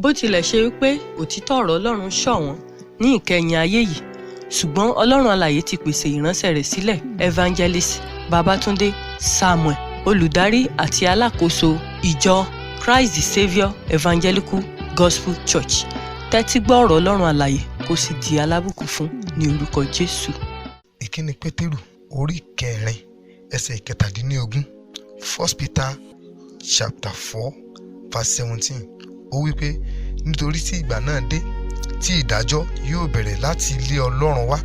Bó tilẹ̀ ṣe wípé òtítọ́ ọ̀rọ̀ Ọlọ́run ṣọ̀wọ́n ní ìkẹyìn ayé yìí, ṣùgbọ́n Ọlọ́run alààyè ti pèsè ìránṣẹ́ rẹ̀ sílẹ̀, Evangelist Babátúndé Samuel, olùdarí àti alákòóso ìjọ Christ the Saviour Evangelical Gospel Church. Tẹ́tí gbọ́ ọ̀rọ̀ Ọlọ́run alààyè kó sì di alábùkún fún ní orúkọ Jésù. Ìkíni Pétérù orí 4 ẹsẹ̀ 17. 1 Peter chapter 4 verse 17. Ó wí pé nítorí tí ìgbà náà dé tí ìdájọ́ yóò bẹ̀rẹ̀ láti ilé Ọlọ́run wá,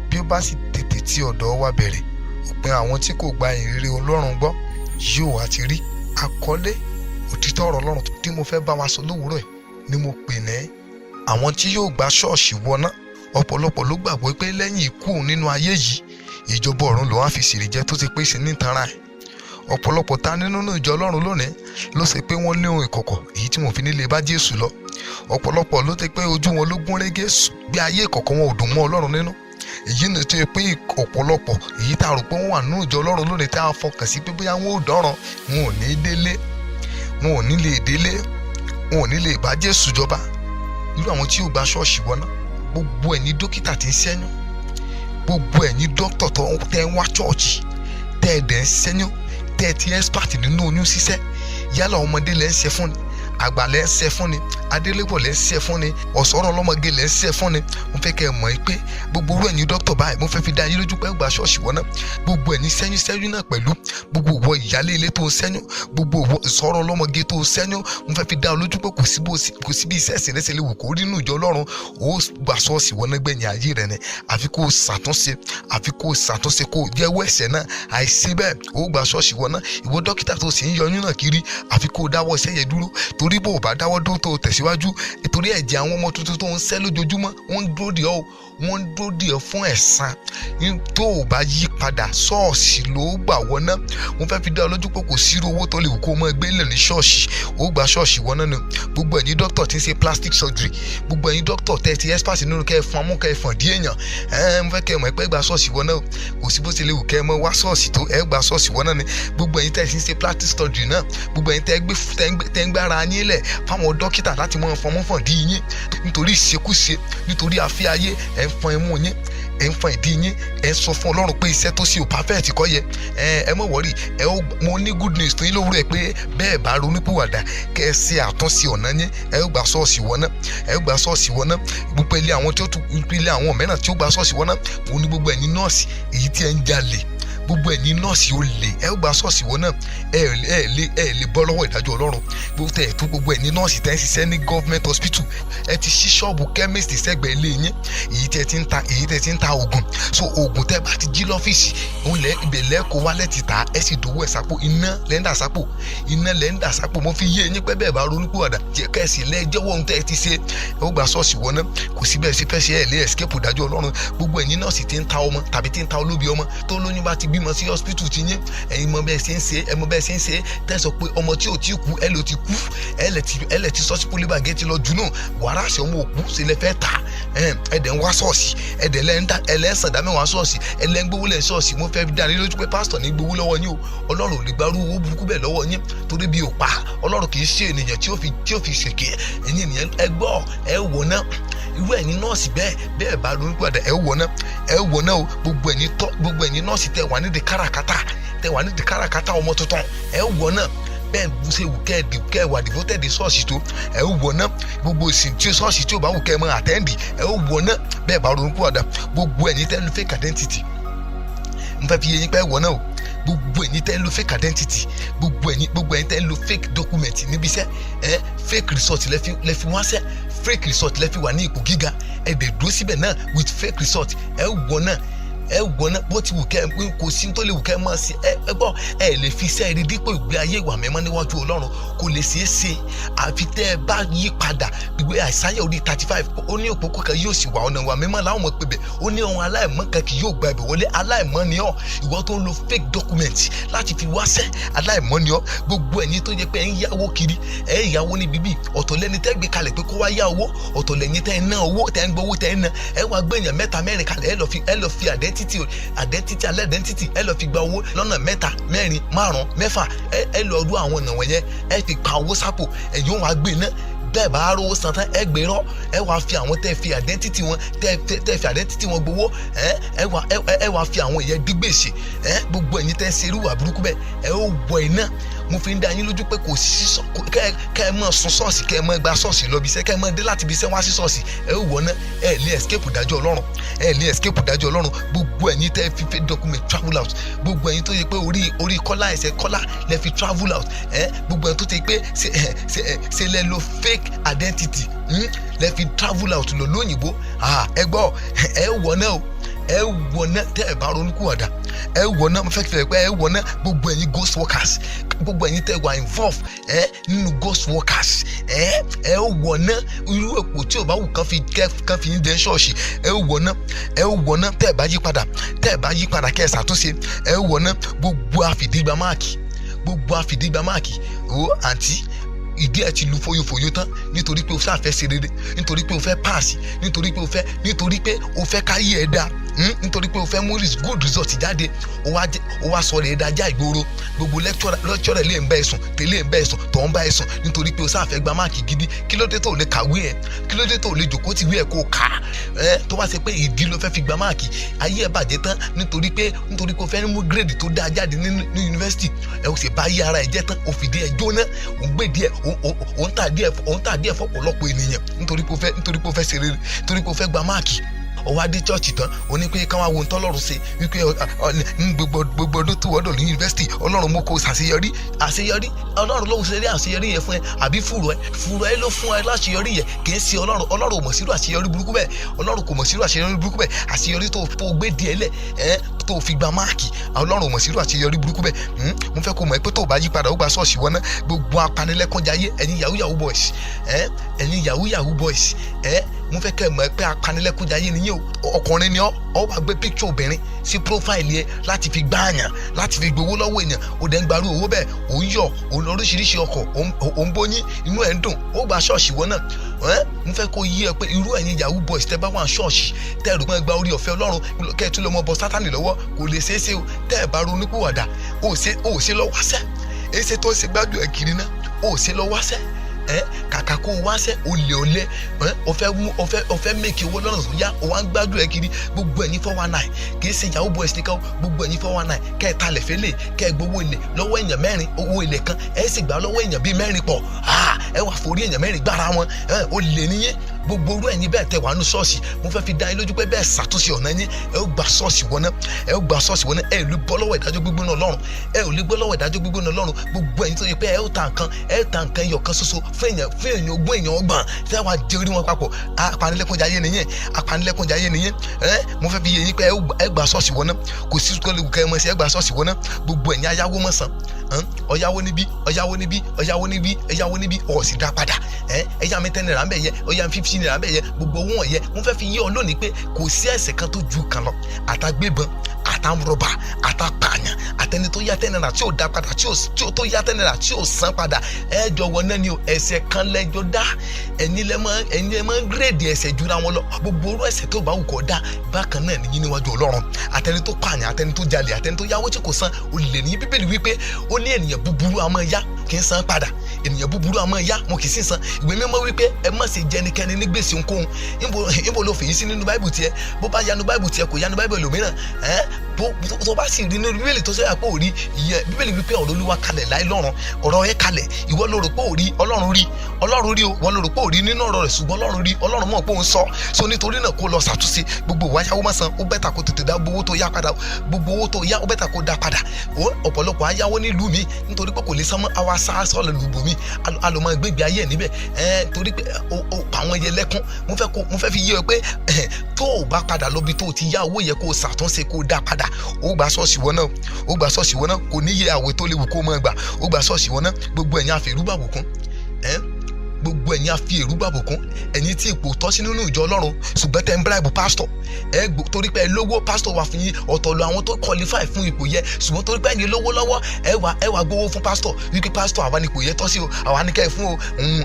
bí ó bá sì tètè tí ọ̀dọ̀ wa bẹ̀rẹ̀, òpin àwọn tí kò gba ìrere Ọlọ́run gbọ́ yóò wá ti rí. Àkọlé òtítọ́ ọ̀rọ̀ Ọlọ́run tí mo fẹ́ bá wa sọ lówùúrọ̀ ni mo pè ní àwọn tí yóò gba ṣọ́ọ̀ṣì wọná. Ọ̀pọ̀lọpọ̀ ló gbàgbọ́ pé lẹ́yìn ikú nínú ayé yìí, ìjọba ọ̀run ló wá fi ṣèrè jẹ tó ti pèsè nítanra ẹ̀. Ọ̀pọ̀lọpọ̀ ta nínú ìjọ Ọlọ́run lónìí ló ṣe pé wọ́n lé ohun ìkọ̀kọ̀ èyí tí wọ́n fi nílé bá Jésù lọ. Ọ̀pọ̀lọpọ̀ ló ti pé ojú wọn ló gún régé bí ayé ìkọ̀kọ̀ wọn ò dùn mọ́ Ọlọ́run nínú. Èyí ni tó yẹ pé ọ̀pọ̀lọpọ̀ èyí tá a rò pé wọ́n wà nínú ìjọ Ọlọ́run lónìí tá a fọkàn sí pé bóyá wọn ò dọ́ràn, wọn ò ní délé, wọn ò ní lè délé, wọn ò ní lè bá Jésù jọba. Irú àwọn tí yóò gba ṣọ́ọ̀ṣì wọná, gbogbo ẹ̀yin dókítà tí ń ṣẹ́yún, gbogbo ẹ̀yin dókítà tó tẹ́ ń wá ṣọ́ọ̀ṣì, tẹ́ ẹ̀ dẹ̀ ń ṣẹ́yún, tẹ́ ẹ ti expert nínú oyún ṣíṣẹ́, yálà ọmọdé lẹ́ ń ṣe fún ni, àgbà lẹ́ ń ṣe fún ni, adélébọ̀ lẹ́ ń ṣe fún ni, ọ̀sọ́rọ̀ ọlọ́mọge lẹ́ ń ṣe fún ni. Mo fẹ́ kẹ́ ẹ mọ̀ pé gbogbo orú ẹ̀yin dókítà báyìí mo fẹ́ fi dá yín lójú pé gba ṣọ́ọ̀ṣì wọná. Gbogbo ẹ̀yin ṣẹ́yún náà pẹ̀lú gbogbo ìwọ ìyálé ilé tó ṣẹ́yún, gbogbo ìwọ ìsọ̀rọ̀ ọlọ́mọge tó ṣẹ́yún, mo fẹ́ fi dá lójú pé kò sí bí iṣẹ́ ìsìn lẹ́sẹ̀ lè wò kó rí nínú ìjọ Ọlọ́run. Ó gba ṣọ́ọ̀ṣì wọná gbẹ̀yìn ayé rẹ̀ ni. Àfi kó ṣàtúnṣe kó jẹ́wọ́ ẹ̀ṣẹ̀ náà. Àìsí bẹ́ẹ̀ ó gba ṣọ́ọ̀ṣì wọná. Ìwọ dókítà tó sì ń yọyún náà kiri, àfi kó dáwọ́ iṣẹ́ yẹn dúró, torí bó bá dáwọ́ dúró tó tẹ̀síwájú, nítorí ẹ̀jẹ̀ àwọn ọmọ tuntun tó ń ṣẹ́ lójoojúmọ́ wọ́n ń dúró dè ọ́, wọ́n ń dúró dè ọ́ fún ẹ̀san. Tó o bá yí padà, ṣọ́ọ̀ṣì ló gbà wọná. Mo fẹ́ fi dá ọ lójú pé kò sí owó tó lè wù kó mọ́ gbé lẹ̀ ní ṣọ́ọ̀ṣì, ó gba ṣọ́ọ̀ṣì wọná ni. Gbogbo ẹ̀yin dókítà tí ń ṣe plastic surgery, gbogbo ẹ̀yin dókítà tẹ́ ti expert nínú kẹ́ ẹ fún amú kẹ́ ẹ fọ̀n dí èèyàn, mo fẹ́ kẹ́ ẹ mọ̀ pé gba ṣọ́ọ̀ṣì wọná o. Kò sí bó ṣe lè wù kẹ́ ẹ mọ́ wá ṣọ́ọ̀ṣì tó ẹ gba ṣọ́ọ̀ṣì wọná ni. Gbogbo ẹ̀yin tẹ́ ti ń ṣe plastic surgery náà, gbogbo ẹ̀yin tẹ́ ń gbára yín lẹ̀ fáwọn dókítà láti mọ fọmọ́fọ̀n dí yín nítorí ìṣekúṣe, nítorí àfi ayé, ẹ̀ ń fọn imú yín, ẹ̀ ń fọn ìdí yín, ẹ̀ ń sọ fún Ọlọ́run pé iṣẹ́ tó ṣe ò perfect kọ́ yẹ. Ẹ mọ̀ wọ́rì, mo ní good news tó yín lówùrọ̀ ẹ̀ pé bẹ́ẹ̀ bá ronúpìwàdà kẹ́ ẹ ṣe àtúnṣe ọ̀nà yín, ẹ ó gba ṣọ́ọ̀ṣì wọná, ẹ ó gba ṣọ́ọ̀ṣì wọná. Gbogbo ilé àwọn tí ó tún ilé àwọn mìíràn tí ó gba ṣọ́ọ̀ṣì wọná, òun ni gbogbo ẹ̀yin nọ́ọ̀sì èyí tí ẹ ń jalè, gbogbo ẹ̀yin nọ́ọ̀sì ó lè, ẹ ó gba ṣọ́ọ̀ṣì wọná. ẹ lè bọ́ lọ́wọ́ ìdájọ́ Ọlọ́run. Gbogbo ẹ̀yin nọ́ọ̀sì tẹ́ ń ṣiṣẹ́ ní government hospital, ẹ ti ṣí ṣọ́ọ̀bù chemist sẹ́gbẹ̀ẹ́ ilé yín, èyí tẹ́ ti ń ta oògùn. So oògùn tẹ́ bá ti jí lọ́fíìsì, òun ibẹ̀ lẹ́kọ̀ọ́ wálẹ̀ ti ta, ẹ sì dòwó ẹ̀ sápò, iná lẹ́ńdà sápò. Mo fi yé yín pé bẹ́ẹ̀ bá ronúpìwàdà jẹ́ kẹ́sì lẹ́jọ́wọ́ ohun tẹ́ ẹ ti ṣe, ẹ ó gba ṣọ́ọ̀ṣì wọná. Kò sí bẹ́ẹ̀ sí fẹ́ ṣe ẹ̀ lé escape ìdájọ́ Ọlọ́run. Gbogbo ẹ̀yin nọ́ọ̀sì tí ń ta ọmọ tàbí tí ń ta olóbi ọmọ tó lóyún bá ti bímọ sí hospital ti yín, ẹ̀yin mọ bẹ́ẹ̀ ṣe ń ṣe tẹ́ sọ pé ọmọ tí ò tí kú ẹ ló ti kú, ẹ lẹ̀ ti sọ́sí pólíbàgẹ́ ti lọ jù náà, wàrà àṣẹ ọmọ òkú ṣe lẹ fẹ́ ta. Ẹ̀dẹ̀ ń wá ṣọ́ọ̀ṣì, ẹ̀dẹ̀ ẹlẹ́sàn dá mẹ́wàá ṣọ́ọ̀ṣì, ẹlẹ́ ń gbowó lẹ̀ ṣọ́ọ̀ṣì. Mo fẹ́ dá ní lójú pé pásítọ̀ ní gbowó lọ́wọ́ yín o. Ọlọ́run ò lè gbarú owó burúkú bẹ́ẹ̀ lọ́wọ́ yín, torí bí ò pa. Ọlọ́run kì í ṣe ènìyàn tí ó fi ṣèké. Ẹ̀yin ènìyàn ẹ gbọ́, ẹ wò ná. Irú ẹ̀yin nọ́ọ̀sì bẹ́ẹ̀ bá ronú padà, ẹ wò ná o. Gbogbo ẹ̀yin nọ́ọ̀sì tẹ́ wà nídìí káràkátà ọmọ tuntun, ẹ wò ná. Bẹ́ẹ̀ bú ṣe wù kẹ́ wà devoted ṣọ́ọ̀ṣì tó, ẹ ó wọ̀ ná. Gbogbo ìsìn tí ṣọ́ọ̀ṣì tí ò bá wù kẹ́ ẹ mọ́ àtẹ́ǹdì, ẹ ó wọ̀ ná. Bẹ́ẹ̀ bá ronú pìwàdà, gbogbo ẹ̀yin tẹ́ ń lo fake identity, mo fẹ́ fi yé yín pé ẹ wọ̀ náà o. Gbogbo ẹ̀yin tẹ́ ń lo fake identity, gbogbo ẹ̀yin tẹ́ ń lo fake document níbi iṣẹ́, fake result lẹ fi wá sẹ́, fake result lẹ fi wà ní ipò gíga, ẹ dẹ̀ dúró síbẹ̀ náà with fake result, ẹ wọ̀ náà. ẹ wọ̀nà bó ti wù kẹ́ ẹ kò sí tó lè wù kẹ́ ẹ máa ṣe ẹ gbọ́ ẹ lè fi iṣẹ́ rí dípò ìgbé ayé ìwà mẹ́mọ́ níwájú Ọlọ́run kò lè ṣeé ṣe àfi tẹ́ ẹ bá yí padà ìwé Àìsáyà orí 35 ó ní òpópó kan yóò sì wà ọ̀nà ìwà mẹ́mọ́ láwọn ọmọ pẹ̀bẹ̀ ó ní ohun aláìmọ́ kan kì yóò gba ibẹ̀ wọlé aláìmọ́ ni ọ́ ìwọ tó ń lo fake document láti fi wáṣẹ́ aláìmọ́ ni ọ́ gbogbo ẹ̀yin tó yẹ pé ẹ ń yáwó kiri ẹ yáwó ní bíbí ọ̀tọ̀ lẹ́ni tẹ́ gbé kalẹ̀ pé kó wá yá owó ọ̀tọ̀ lẹ́yìn tẹ́ ná owó tẹ́ ń gbowó tẹ́ ń ná ẹ wá gbé èèyàn mẹ́ta mẹ́rin kalẹ̀ ẹ lọ fi identity ẹ lọ fi gba owó lọ́nà mẹ́ta mẹ́rin márùn mẹ́fà ẹ lọ rú àwọn ọ̀nà wọ̀nyẹn ẹ fi pa owó sápò ẹ̀yin wá gbé náà bẹ́ẹ̀ bá rówó san tán ẹ gbérọ́, ẹ wá fi àwọn tẹ́ fi identity wọn tẹ́ fi identity wọn gbowó, ẹ wá fi àwọn ìyẹn dígbèsè, gbogbo ẹ̀yin tẹ́ ń ṣe irú wà burúkú bẹ́ẹ̀ ẹ ó wọ iná. Mo fi ń dá yín lójú pé kò sí kẹ́ ẹ mọ̀ sun ṣọ́ọ̀ṣì, kẹ́ ẹ mọ̀ gba ṣọ́ọ̀ṣì lọ bí iṣẹ́, kẹ́ ẹ mọ̀ dé láti bí iṣẹ́ wá sí ṣọ́ọ̀ṣì, ẹ ó wọ ná, ẹ lè escape ìdájọ́ Ọlọ́run, ẹ lè escape ìdájọ́ Ọlọ́run. Gbogbo ẹ̀yin tẹ́ fi fake document travel out, gbogbo ẹ̀yin tó yẹ pé orí kọ́lá ẹsẹ̀ kọ́lá lẹ fi travel out, gbogbo ẹ̀yin tó ti pé ṣe lẹ lo fake identity lẹ fi travel out lọ lóyìnbó, ẹ gbọ́ ẹ wọ ná o, ẹ wọ ná tẹ́ ẹ bá ronúkúwàdà, ẹ wọ ná. Mo fẹ́ kí ẹ pé ẹ wọ ná. Gbogbo ẹ̀yin ghost workers, gbogbo ẹ̀yin tẹ́ wà involve nínú ghost workers, ẹ wọ ná. Irú èpò tí ò bá wù kán fi ń dé ṣọ́ọ̀ṣì, ẹ wọ ná, ẹ wọ ná. Tẹ́ ẹ bá yí padà kẹ́ ẹ ṣàtúnṣe, ẹ wọ ná. Gbogbo àfìdígba máàkì o àǹtí, ìdí ẹ ti lu foyofoyo tán nítorí pé o fẹ́ ṣe rere, nítorí pé o fẹ́ pass, nítorí pé o fẹ́ káyé ẹ dá, nítorí pé o fẹ́ mú good result jáde, o wá sọ rẹ̀ dájá ìgboro. Gbogbo lecturer lè ń bá ẹ sùn, tẹ́lẹ̀ ń bá ẹ sùn, tọ́ ń bá ẹ sùn, nítorí pé o sáfẹ́ gba máàkì gidi. Kí ló dé tó lè kàwé ẹ? Kí ló dé tó lè jòkó ti wí ẹ kó kà tó bá ṣe pé ìdí ló fẹ́ fi gba máàkì, ayé ẹ bàjẹ́ tán nítorí pé o fẹ́ mú grade tó dáa jáde ní yunifásitì, ẹ o sì bá yí ara ẹ jẹ́ tán, o fìdí ẹ jóná, o gbé díẹ̀, o ń tà díẹ̀ fọ́pọ̀lọpọ̀ ènìyàn nítorí pé o fẹ́ ṣe rere, nítorí pé o fẹ́ gba máàkì. Ó wá dé church tán, ó ní pé káwọn wo ntọ́lọ́run ṣe, wípé gbogbo ọdún tó wọ́dọ̀ ní yunifásitì Ọlọ́run mú kó ṣàṣeyọrí, Ọlọ́run ló ń ṣe àṣeyọrí yẹn fún ẹ, àbí fùrọ̀ ẹ ló fún ẹ láṣeyọrí yẹn, kì í ṣe Ọlọ́run ò mọ̀ sírú àṣeyọrí burúkú bẹ́ẹ̀, Ọlọ́run kò mọ̀ sírú àṣeyọrí burúkú bẹ́ẹ̀. Àṣeyọrí tó gbé díẹ̀ lẹ̀ tó fi gba máàkì, Ọlọ́run ò mọ̀ sírú àṣeyọrí burúkú bẹ́ẹ̀. Mo fẹ́ kó mọ̀ pé tó bá yí padà ó gba ṣọ́ọ̀ṣì wọn ná. Gbogbo apanilẹ́kúnjayé, ẹ̀yin yahoo boys, mo fẹ́ kẹ́ ẹ mọ̀ pé apanilẹ́kúnjayé nìyẹn o. Ọkùnrin ni ọ wá gbé picture obìnrin sí profile yẹ láti fi gbáàyàn, láti fi gbowó lọ́wọ́ èèyàn, ó dẹ̀ ń gbarú owó bẹ́ẹ̀, ó ń yọ̀, ó ń lọ oríṣiríṣi ọkọ̀, ó ń bóyín, inú ẹ̀ ń dùn, ó gba ṣọ́ọ̀ṣì wọn náà. Mo fẹ́ kó yí ẹ pé irú ẹ̀yin yahoo boys tẹ́ bá wà ṣọ́ọ̀ṣì, tẹ́ ẹ̀rù pé gba orí ọ̀fẹ́ Ọlọ́run kẹ́ ẹ tún lọ mọ bọ Sátánì lọ́wọ́, kò lè ṣeé ṣe o. Tẹ́ ẹ bá ronúpìwàdà, ó ṣe lọ wáṣẹ́, èsè tó ṣe gbádùn ẹ̀ kiri náà, ó ṣe lọ wáṣẹ́. Kàkà kó o wáṣẹ́ olè ọ̀fẹ́ mẹ́kì owó lọ́nà tó yá, o wá ń gbádùn ẹ kiri. Gbogbo ẹ̀yin 419 kì í ṣe yahoo boys nìkan, gbogbo ẹ̀yin 419 kẹ́ ẹ talẹ̀ fẹ́lẹ̀, kẹ́ ẹ gbowó ilẹ̀ lọ́wọ́ èèyàn mẹ́rin, owó ilẹ̀ kan ẹ sì gbà lọ́wọ́ èèyàn bíi mẹ́rin pọ̀, ẹ wà forí èèyàn mẹ́rin gbára wọn, olè níyẹn. Gbogbo orú ẹ̀yin bẹ́ẹ̀ tẹ́ wà nù ṣọ́ọ̀ṣì, mo fẹ́ fi dá yín lójú pé bẹ́ẹ̀ ṣàtúnṣe ọ̀nà yín, ẹ ó gba ṣọ́ọ̀ṣì wọn náà, ẹ lè bọ́ lọ́wọ́ ìdájọ́ gbígbóná Ọlọ́run, gbogbo ẹ̀yin tó yẹ pé ẹ ó ta nǹkan ẹyọ kan ṣoṣo fún èèyàn ogún èèyàn ọgbọ̀n, tẹ́ wàá jẹ orí wọn papọ̀. Apanilẹ́kúnjayé nìyẹn. Mo fẹ́ fi yé yín pé ẹ gba ṣọ́ọ̀ṣì wọn náà, kò sí kó lè wù kẹ́ ẹ mọ̀ sí ẹ gba ṣọ́ọ̀ṣì wọn náà. Gbogbo ẹ̀yin ayáwó mọ̀ sàn, ọ̀yáwó níbí ọ̀sì dá padà, ẹ̀yà mi 10 naira ń bẹ̀ yẹ, ọ̀yà mi 15 naira ń bẹ̀ yẹ, gbogbo owó wọ̀nyẹ. Mo fẹ́ fi yé ọ lónìí pé kò sí ẹ̀ṣẹ̀ kan tó ju kan lọ, àtàgbébọn, àtàmúrọ̀bà, àtàpààyàn, àtẹni tó yá 10 naira tí ò dá padà, tí ò yá 10 naira tí ò san padà, ẹ jọ wọ náà ni o. Ẹ̀ṣẹ̀ kan lẹ́jọ́ dá, ẹ̀yin lẹ máa ń gírèdì ẹ̀ṣẹ̀ jura wọn lọ. Gbogbo orú ẹ̀ṣẹ̀ tó bá wù kó dá, bákan náà nìyí níwájú Ọlọ́run. Àtẹni tó pààyàn, àtẹni tó jalè, àtẹni tó yáwó tí kò san, olè ní Bíbélì wípé ó ní ènìyàn búburú a máa yá kì í san padà, ènìyàn búburú a máa yá wọn kì í sì san. Ìwé mímọ́ wípé ẹ má ṣe jẹ ẹnikẹ́ni ní gbèsè ohunkóhun. Níbo ló fèyí sí nínú Báíbù tiẹ̀? Bó bá yanu Báíbù tiẹ̀ kò yanu Báíbù ẹlòmíràn, tó bá sì rí nínú Bíbélì tó sẹ́yà pé ò rí ìyẹn, Bíbélì wípé ọ̀rọ̀ Olúwa kalẹ̀ láì lọ́run, ọ̀rọ̀ ẹ kalẹ̀, ìwọ ló rò pé ò rí, Ọlọ́run rí o, wọ́n ló rò pé ò rí nínú ọ̀rọ̀ rẹ̀, ṣùgbọ́n Ọlọ́run rí, Ọlọ́run mọ̀ pé òun sọ. So nítorí náà kó lọ ṣàtúnṣe. Gbogbo ìwà yáwó má san, ó bẹ́tà kó tètè dá gbogbo owó tó yá padà, gbogbo owó tó yá ó bẹ́tà kó dá padà. Ọ̀pọ̀lọpọ̀ ayáwó nílùú mi nítorí pé kò lè san mọ́, àwa sá sọ́ọ̀lù lùbò mi, alòmọ́ gbégbé ayé níbẹ̀, torí pé àwọn ẹyẹ lẹ́kún. Mo fẹ́ fi yé ọ pé tó o bá padà lọ bí tó o ti yá owó yẹ kó o ṣàtúnṣe kó o dá padà, ó gba ṣọ́ọ̀ṣì wọn náà, kò ní yẹ àwẹ̀ tó léwu kó o mọ̀ gbà, ó gba ṣọ́ọ̀ṣì wọn náà. Gbogbo ẹ̀yin àfẹ̀rúbàbùkún, gbogbo ẹ̀yin afi èrú gbàbùkún, ẹ̀yin tí ipò tọ́ sí nínú ìjọ Ọlọ́run ṣùgbọ́n tẹ́ ń bribe pásítọ̀, torí pé ẹ lówó, pásítọ̀ wà fún yín, ọ̀tọ̀ lọ àwọn tó qualify fún ipò yẹ, ṣùgbọ́n torí pé ẹ̀yin lówó lọ́wọ́ ẹ wá gbowó fún pásítọ̀ wípé pásítọ̀ àwa ni ipò yẹ tọ́ sí o, àwa ni kẹ́ ẹ fún o.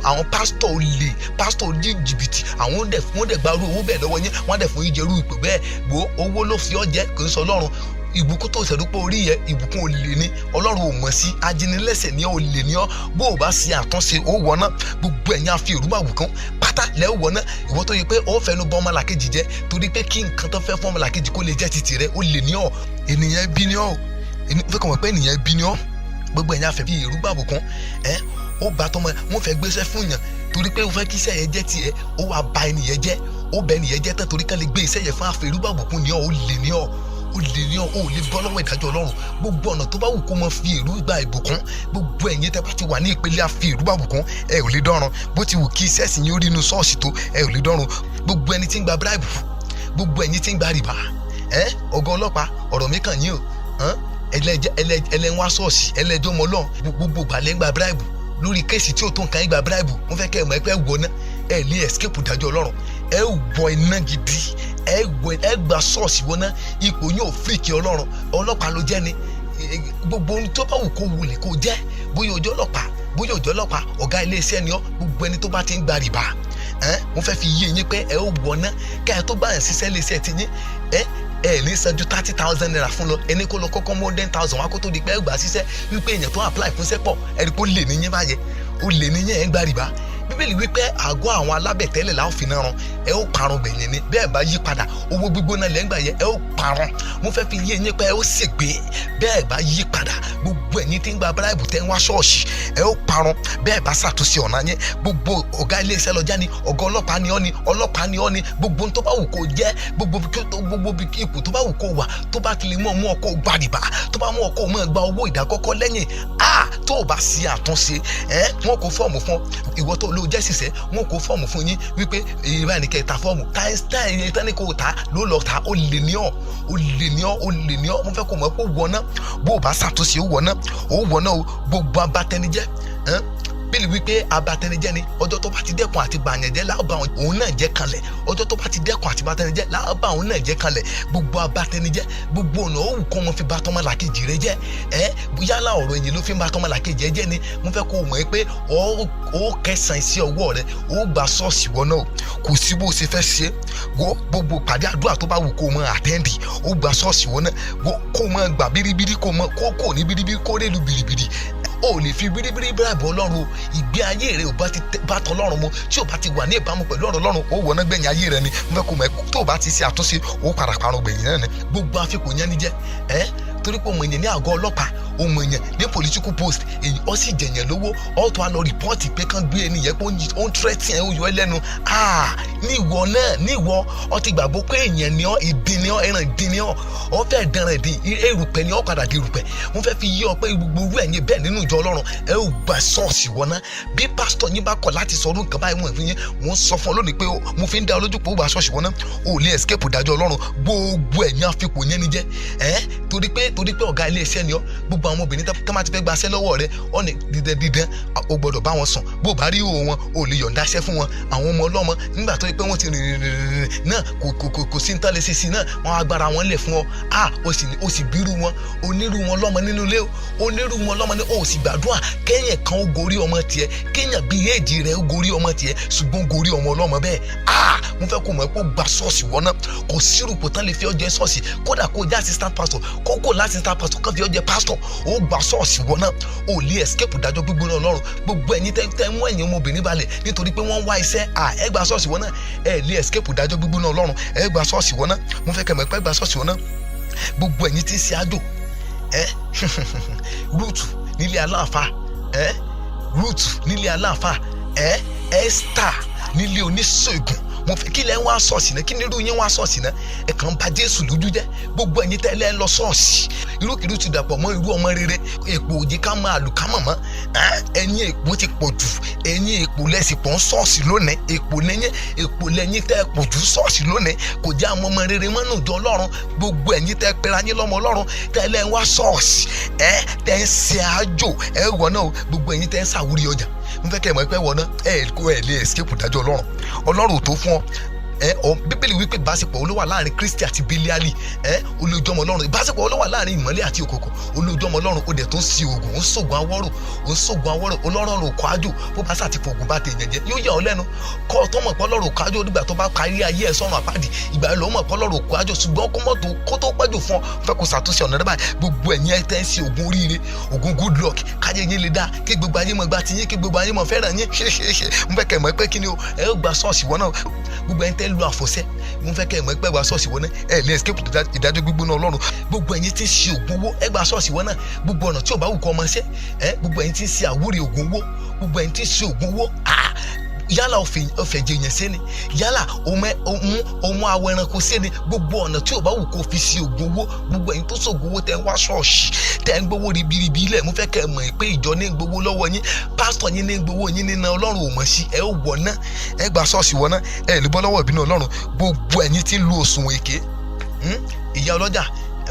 Àwọn pásítọ̀ olè, pásítọ̀ ní jìbìtì, àwọn wọ́n dẹ̀ gba owó bẹ́ẹ̀ lọ́wọ́ yín, wọ́n dẹ̀ fún yín jẹ́rú ipò bẹ́ẹ̀. Owó ló fi ọ́ jẹ, kò ń sọ Ọlọ́run. ìbùkún tó ṣẹ̀dú pé orí yẹ ìbùkún olè ní ọlọ́run ò mọ̀ sí ajínilẹ́sẹ̀ ní olè ní ọ bó o bá ṣe àtúnṣe ó wọ̀ náà gbogbo ẹ̀yin àfi ìrúbàbùkún pátá lẹ́ wọ̀ náà ìwọ tó yẹ pé ó fẹnu bọ́ ọmọlàkejì jẹ́ torí pé kí nǹkan tó fẹ́ fún ọmọlàkejì kó lè jẹ́ títì rẹ ó lè ní ọ ènìyàn bí ní ọ fẹ́ kọ́ mọ̀ pé ènìyàn bí ní ọ gbogbo ẹ̀yin àfẹ́ bí ìrúbàbùkún ó bá tọmọ wọn fẹ́ gbéṣẹ́ fún yàn torí pé ó fẹ́ kí iṣẹ́ yẹn jẹ́ tiẹ̀ ó wá ba ènìyàn jẹ́ ó bẹ ènìyàn jẹ́ tán torí ká lè gbé iṣẹ́ yẹn fún àfẹ́ ìrúbàbùkún ní ọ ó lè ní ọ ó lè ní ọ ó lè bọ́ lọ́wọ́ ìdájọ́ ọlọ́run gbogbo ọ̀nà tó bá wù kó mọ fi èrú gba ìbùkún gbogbo ẹ̀yin tẹ́ bá ti wà ní ìpele àfi ìrúbàbùkún ẹ ò lè dọ́run bó ti wù kí iṣẹ́ sì yín ó rí inú ṣọ́ọ̀ṣì tó ẹ ò lè dọ́run gbogbo ẹni tí ń gba bíráìbù gbogbo ẹ̀yin tí ń gba rìbá ọ̀gá ọlọ́pàá ọ̀rọ̀ mi kàn yín o ẹlẹ́wọ̀n ṣọ́ọ̀ṣì ẹlẹ́jọ́ mọ́lọ́ gbogbo gbàlẹ́ ń gba bíráìbù lórí kéèsì tí ó tó nǹkan gba bíráìbù wọ́n fẹ́ kẹ́ ẹ̀ mọ̀ ẹ́ pé wọ ná ẹ lè escape ìdájọ́ ọlọ́run ẹ wọ iná gidi ẹ gba ṣọ́ọ̀ṣì wọn ná ipò yóò fìkì ọlọ́run ọlọ́pàá ló jẹ́ ni gbogbo ohun tó bá wù kó wulẹ̀ kó jẹ́ bóyá ojú ọlọ́pàá ọ̀gá iléeṣẹ́ ni ọ́ gbogbo ẹni tó bá ti ń gba rìbá wọ́n fẹ́ fi yé yín pé ẹ ó wọ ná káyà tó bá yàn ṣiṣẹ́ iléeṣẹ́ ti yín ẹ ní san ju 30,000 naira fún lọ ẹni kó lọ kọ́kọ́ mọ́ 10,000 wá kó tó di pé ẹ gbà ṣiṣẹ́ wípé èèyàn tó apply fún sẹ́pọ̀ ẹ̀rí kó lè níyẹn báyẹn ó lè níyẹn ẹ̀ ń gba rìbá bíbélì wípé àgọ́ àwọn alábẹ̀tẹ́lẹ̀ láwọn fi náà rán ẹ ó parun bẹ̀yẹn ni bẹ́ẹ̀ bá yí padà owó gbígbóná lẹ́ngbà yẹn ẹ ó parun mo fẹ́ fi yé yín pé ẹ ó ṣègbé bẹ́ẹ̀ bá yí padà gbogbo ẹ̀yin tí ń gba bíráìbù tẹ́ ń wá ṣọ́ọ̀ṣì ẹ ó parun bẹ́ẹ̀ bá ṣàtúnṣe ọ̀nà yẹn gbogbo ọ̀gá iléeṣẹ́ lọ́jà ni ọ̀gá ọlọ́pàá ni ọ́ ni gbogbo tó bá wù kó jẹ́ gbogbo ipò tó bá wù kó wà tó bá ti lè mú ọkọ̀ gbàdìbà tó bá mú ọkọ̀ mọ́ gba owó ìdákọ́kọ́ lẹ́yìn tó o bá ṣe àtúnṣe wọn kò fọ́ọ̀mù fún ìwọ tó ló jẹ́ ṣiṣẹ́ wọn kò fọ́ọ̀mù fún yín wípé èyí báyìí ní kẹ́ ta fọ́ọ̀mù táyì yẹn tán ní kò ta ló lọ ta ó lè ní ọ́ mo fẹ́ kó mọ̀ pé ó wọ̀ náà bó o bá ṣàtúnṣe ó wọ̀ náà o gbogbo abatẹnijẹ́ bílí wípé abatẹnijẹ́ ni ọjọ́ tó bá ti dẹ́kun àti bàyànjẹ́ láàbà òun náà jẹ́ kanlẹ̀ ọjọ́ tó bá ti dẹ́kun àti bàtẹnijẹ́ láàbà òun náà jẹ́ kanlẹ̀ gbogbo abatẹnijẹ́ gbogbo ọ̀nà ó wù kó wọn fi bá tọmọ làkejì rẹ jẹ́ yálà ọ̀rọ̀ ẹ̀yìn ló fi ń bá tọmọ làkejì rẹ jẹ́ ni mo fẹ́ kó o mọ̀ pé ó kẹsàn-án sí ọwọ́ rẹ ó gba ṣọ́ọ̀ṣì wọn náà kò sí bó ṣe fẹ́ ṣe gbogbo pàdé àdúrà tó bá wù kó o mọ àtẹ́ndì ó gba ṣọ́ọ̀ṣì wọn náà kó o mọ gbà bíríbírí kó o ní bíríbírí kó rèlú bíríbírí o lè fi bíríbírí bíráìbù ọlọ́run ìgbé ayé rẹ ò bá tọ ọlọ́run mu tí o bá ti wà ní ìbámu pẹ̀lú ọ̀rọ̀ ọlọ́run ó wọná gbẹ̀yìn ayé rẹ ni mo fẹ́ kó mọ̀ tó o bá ti ṣe àtúnṣe ó padà parun gbẹ̀yìn náà ni gbogbo àfikún yẹn ni jẹ́ torí pé ọmọ èèyàn ní àgọ́ ọlọ́pàá ọmọ èèyàn ní political post èyí ó sì jẹ̀yàn lówó ọ̀tọ̀ á lọ rìpọ́ọ̀tì pé kán gbé ẹni yẹn pé ó ń tírẹ́tì ẹ̀ ó yọ ẹ́ lẹ́nu ní ìwọ ọ ti gbàgbọ́ pé èèyàn ni ọ́ ìdín ni ọ́ ẹran ìdín ni ọ́ ọ fẹ́ dẹran ìdín erùpẹ̀ ni ọ́ padà di erùpẹ̀ mo fẹ́ fi yé ọ pé gbogbo ẹ̀yin bẹ́ẹ̀ nínú ìjọ ọlọ́run ẹ ò gba ṣọ́ọ̀ṣì wọn ná bí pásítọ̀ yín bá kọ̀ láti sọ ọdún kan báyìí wọ́n fi yín wọ́n sọ fún ọ lónìí pé mo fi ń dá olójú pé ó gba ṣọ́ọ̀ṣì wọn ná ò lè escape ìdájọ́ ọlọ́run gbogbo ẹ̀yin àfikún yẹn ni jẹ́ torí pé ọ̀gá iléeṣẹ́ ni ọ́ gbogbo àwọn obìnrin tó máa ti fẹ́ gbaṣẹ́ lọ́wọ́ rẹ ọ̀nà dídán o gbọ́dọ̀ bá wọn sùn bó bá rí òun wọn o lè yọ̀ǹda ṣẹ́ fún wọn àwọn ọmọ ọlọ́mọ nígbà tó yẹ pé wọ́n ti rìn náà kò sí nǹkan lè ṣe sí náà wọ́n agbára wọn lẹ̀ fún ọ o sì bírú wọn onírú wọn lọ́mọ nínú ilé onírú wọn lọ́mọ ní o sì gbàdúrà kéèyàn kan ó gorí ọmọ tiẹ̀ kéèyàn bí éèdì rẹ̀ ó gorí ọmọ tiẹ̀ ṣùgbọ́n gorí ọmọ ọlọ́mọ bẹ́ẹ̀ mo fẹ́ kó mọ̀ pé ó gba ṣọ́ọ̀ṣì wọn náà kò sírùpò tán lè fi ọjọ́ ṣọ́ọ̀ṣì kódà kó jẹ́ assistant pastor kókó láti assistant pastor kan fi ọjọ́ pastor ó gba ṣọ́ọ̀ṣì wọn náà ó lè escape ìdájọ́ gbígbóná ọlọ́run gbogbo ẹ̀yin tẹ́ mú ẹ̀yin ọmọbìnrin balẹ̀ nítorí pé wọ́n wá iṣẹ́ ẹ gba ṣọ́ọ̀ṣì wọn náà ẹ lè escape ìdájọ́ gbígbóná ọlọ́run ẹ gba ṣọ́ọ̀ṣì wọn náà mo fẹ́ kẹ́ mọ̀ pé gba ṣọ́ọ̀ṣì wọn náà gbogbo ẹ̀yin tí ń ṣe àjò rúùtù nílé aláàfáà rúùtù nílé aláàfáà Esther nílé oníṣègùn mo fẹ́ kí lẹ́ ń wá ṣọ́ọ̀ṣì náà kí ni irú yín wá ṣọ́ọ̀ṣì náà ẹ kàn ń ba Jésù lójú jẹ́ gbogbo ẹ̀yin tẹ́lẹ̀ ń lọ ṣọ́ọ̀ṣì irúkìrú ti dàpọ̀ mọ́ irú ọmọ rere èpò òjì ká máa lù ká mọ̀mọ́ ẹ̀yin èpò ti pọ̀ jù ẹ̀yin èpò lẹ́sìn pọ̀ ń ṣọ́ọ̀ṣì lónìí èpò lẹ́yìn tẹ́ pọ̀ jù ṣọ́ọ̀ṣì lónìí kò jẹ́ àwọn ọmọ rere mọ́ nù jọ Ọlọ́run gbogbo ẹ̀yin tẹ́ pera yín lọ́mọ Ọlọ́run tẹ́lẹ̀ ń wá ṣọ́ọ̀ṣì tẹ́ ń ṣe àjò wọ̀ náà gbogbo ẹ̀yin tẹ́ ń ṣàwúrí ọjà mo fẹ́ kẹ́ ẹ̀ mọ̀ pé wọ̀ náà ẹ̀ lè escape ìdájọ́ Ọlọ́run ò tó fún ọ bíbélì wípé ìbáṣepọ̀ olówà láàrin Kristi àti Bílíálì olójú ọmọ Ọlọ́run, ìbáṣepọ̀ olówà láàrin ìmọ́lẹ̀ àti òkùnkùn olójú ọmọ Ọlọ́run. Ó dẹ̀ tó ń si oògùn, ó ń sògùn awọ́rò Ọlọ́run kọ́ àjò bó bá sà ti fògùn bá tèèyàn jẹ yóò yà ọ́ lẹ́nu. Kọ́ ọ tó mọ̀ pé Ọlọ́run kọ́ àjò nígbà tó bá parí ayé ẹ̀ sọ́run àpáàdì, ìgbà yẹn ló mọ̀ pé Ọlọ́run kọ́ àjò. Ṣùgbọ́n kó tó pẹ́jù fún ọ fẹ́ kó ṣàtúnṣe ọ̀nà rẹ báyìí. Gbogbo ẹ̀yin ẹ̀ tẹ́ ń ṣe oògùn oríire, oògùn good luck, káyé yín lè dá, kí gbogbo ayé mọ̀ gbà tí yín, kí gbogbo ayé mọ̀ fẹ́ràn yín. Mo fẹ́ kẹ́ mọ̀ pé kí ni o, ẹ ó gba ṣọ́ọ̀ṣì wọ́n náà. Gbogbo ẹ̀yin tẹ́ lu àfọ̀ṣẹ́, mo fẹ́ kẹ́ mọ̀ pé gba ṣọ́ọ̀ṣì wọ́n náà, ẹ lè escape ìdájọ́ gbígbóná Ọlọ́run. Gbogbo ẹ̀yin tí ń ṣe oògùn owó, ẹ gba ṣọ́ọ̀ṣì wọ́n náà. Gbogbo ọ̀nà tí ò bá wù kọ́ ọmọ ṣẹ́, gbogbo ẹ̀yin tí ń ṣe àwúre oògùn owó, gbogbo ẹ̀yin tí ń ṣe oògùn owó, yálà ọ̀fẹ̀jẹ̀ yẹn sí ni, yálà ọmọ awọ ẹranko sí ni, gbogbo ọ̀nà tí ò bá wù kó fi sí oògùn owó. Gbogbo ẹ̀yin tó ṣògùn owó tẹ́ ń wá ṣọ́ọ̀ṣì, tẹ́ ń gbowó ribiribi ilẹ̀, mo fẹ́ kẹ́ ẹ mọ̀ pé ìjọ ní gbowó lọ́wọ́ yín, pásítọ̀ yín ní gbowó yín nínú Ọlọ́run ò mọ̀ sí, ẹ ó wọ̀ ná, ẹ gba ṣọ́ọ̀ṣì wọ̀ ná, ẹ lè bọ́ lọ́wọ́ ìbínú Ọlọ́run. Gbogbo ẹ̀yin tí ń lu òṣùwọ̀n èké, ìyá ọlọ́jà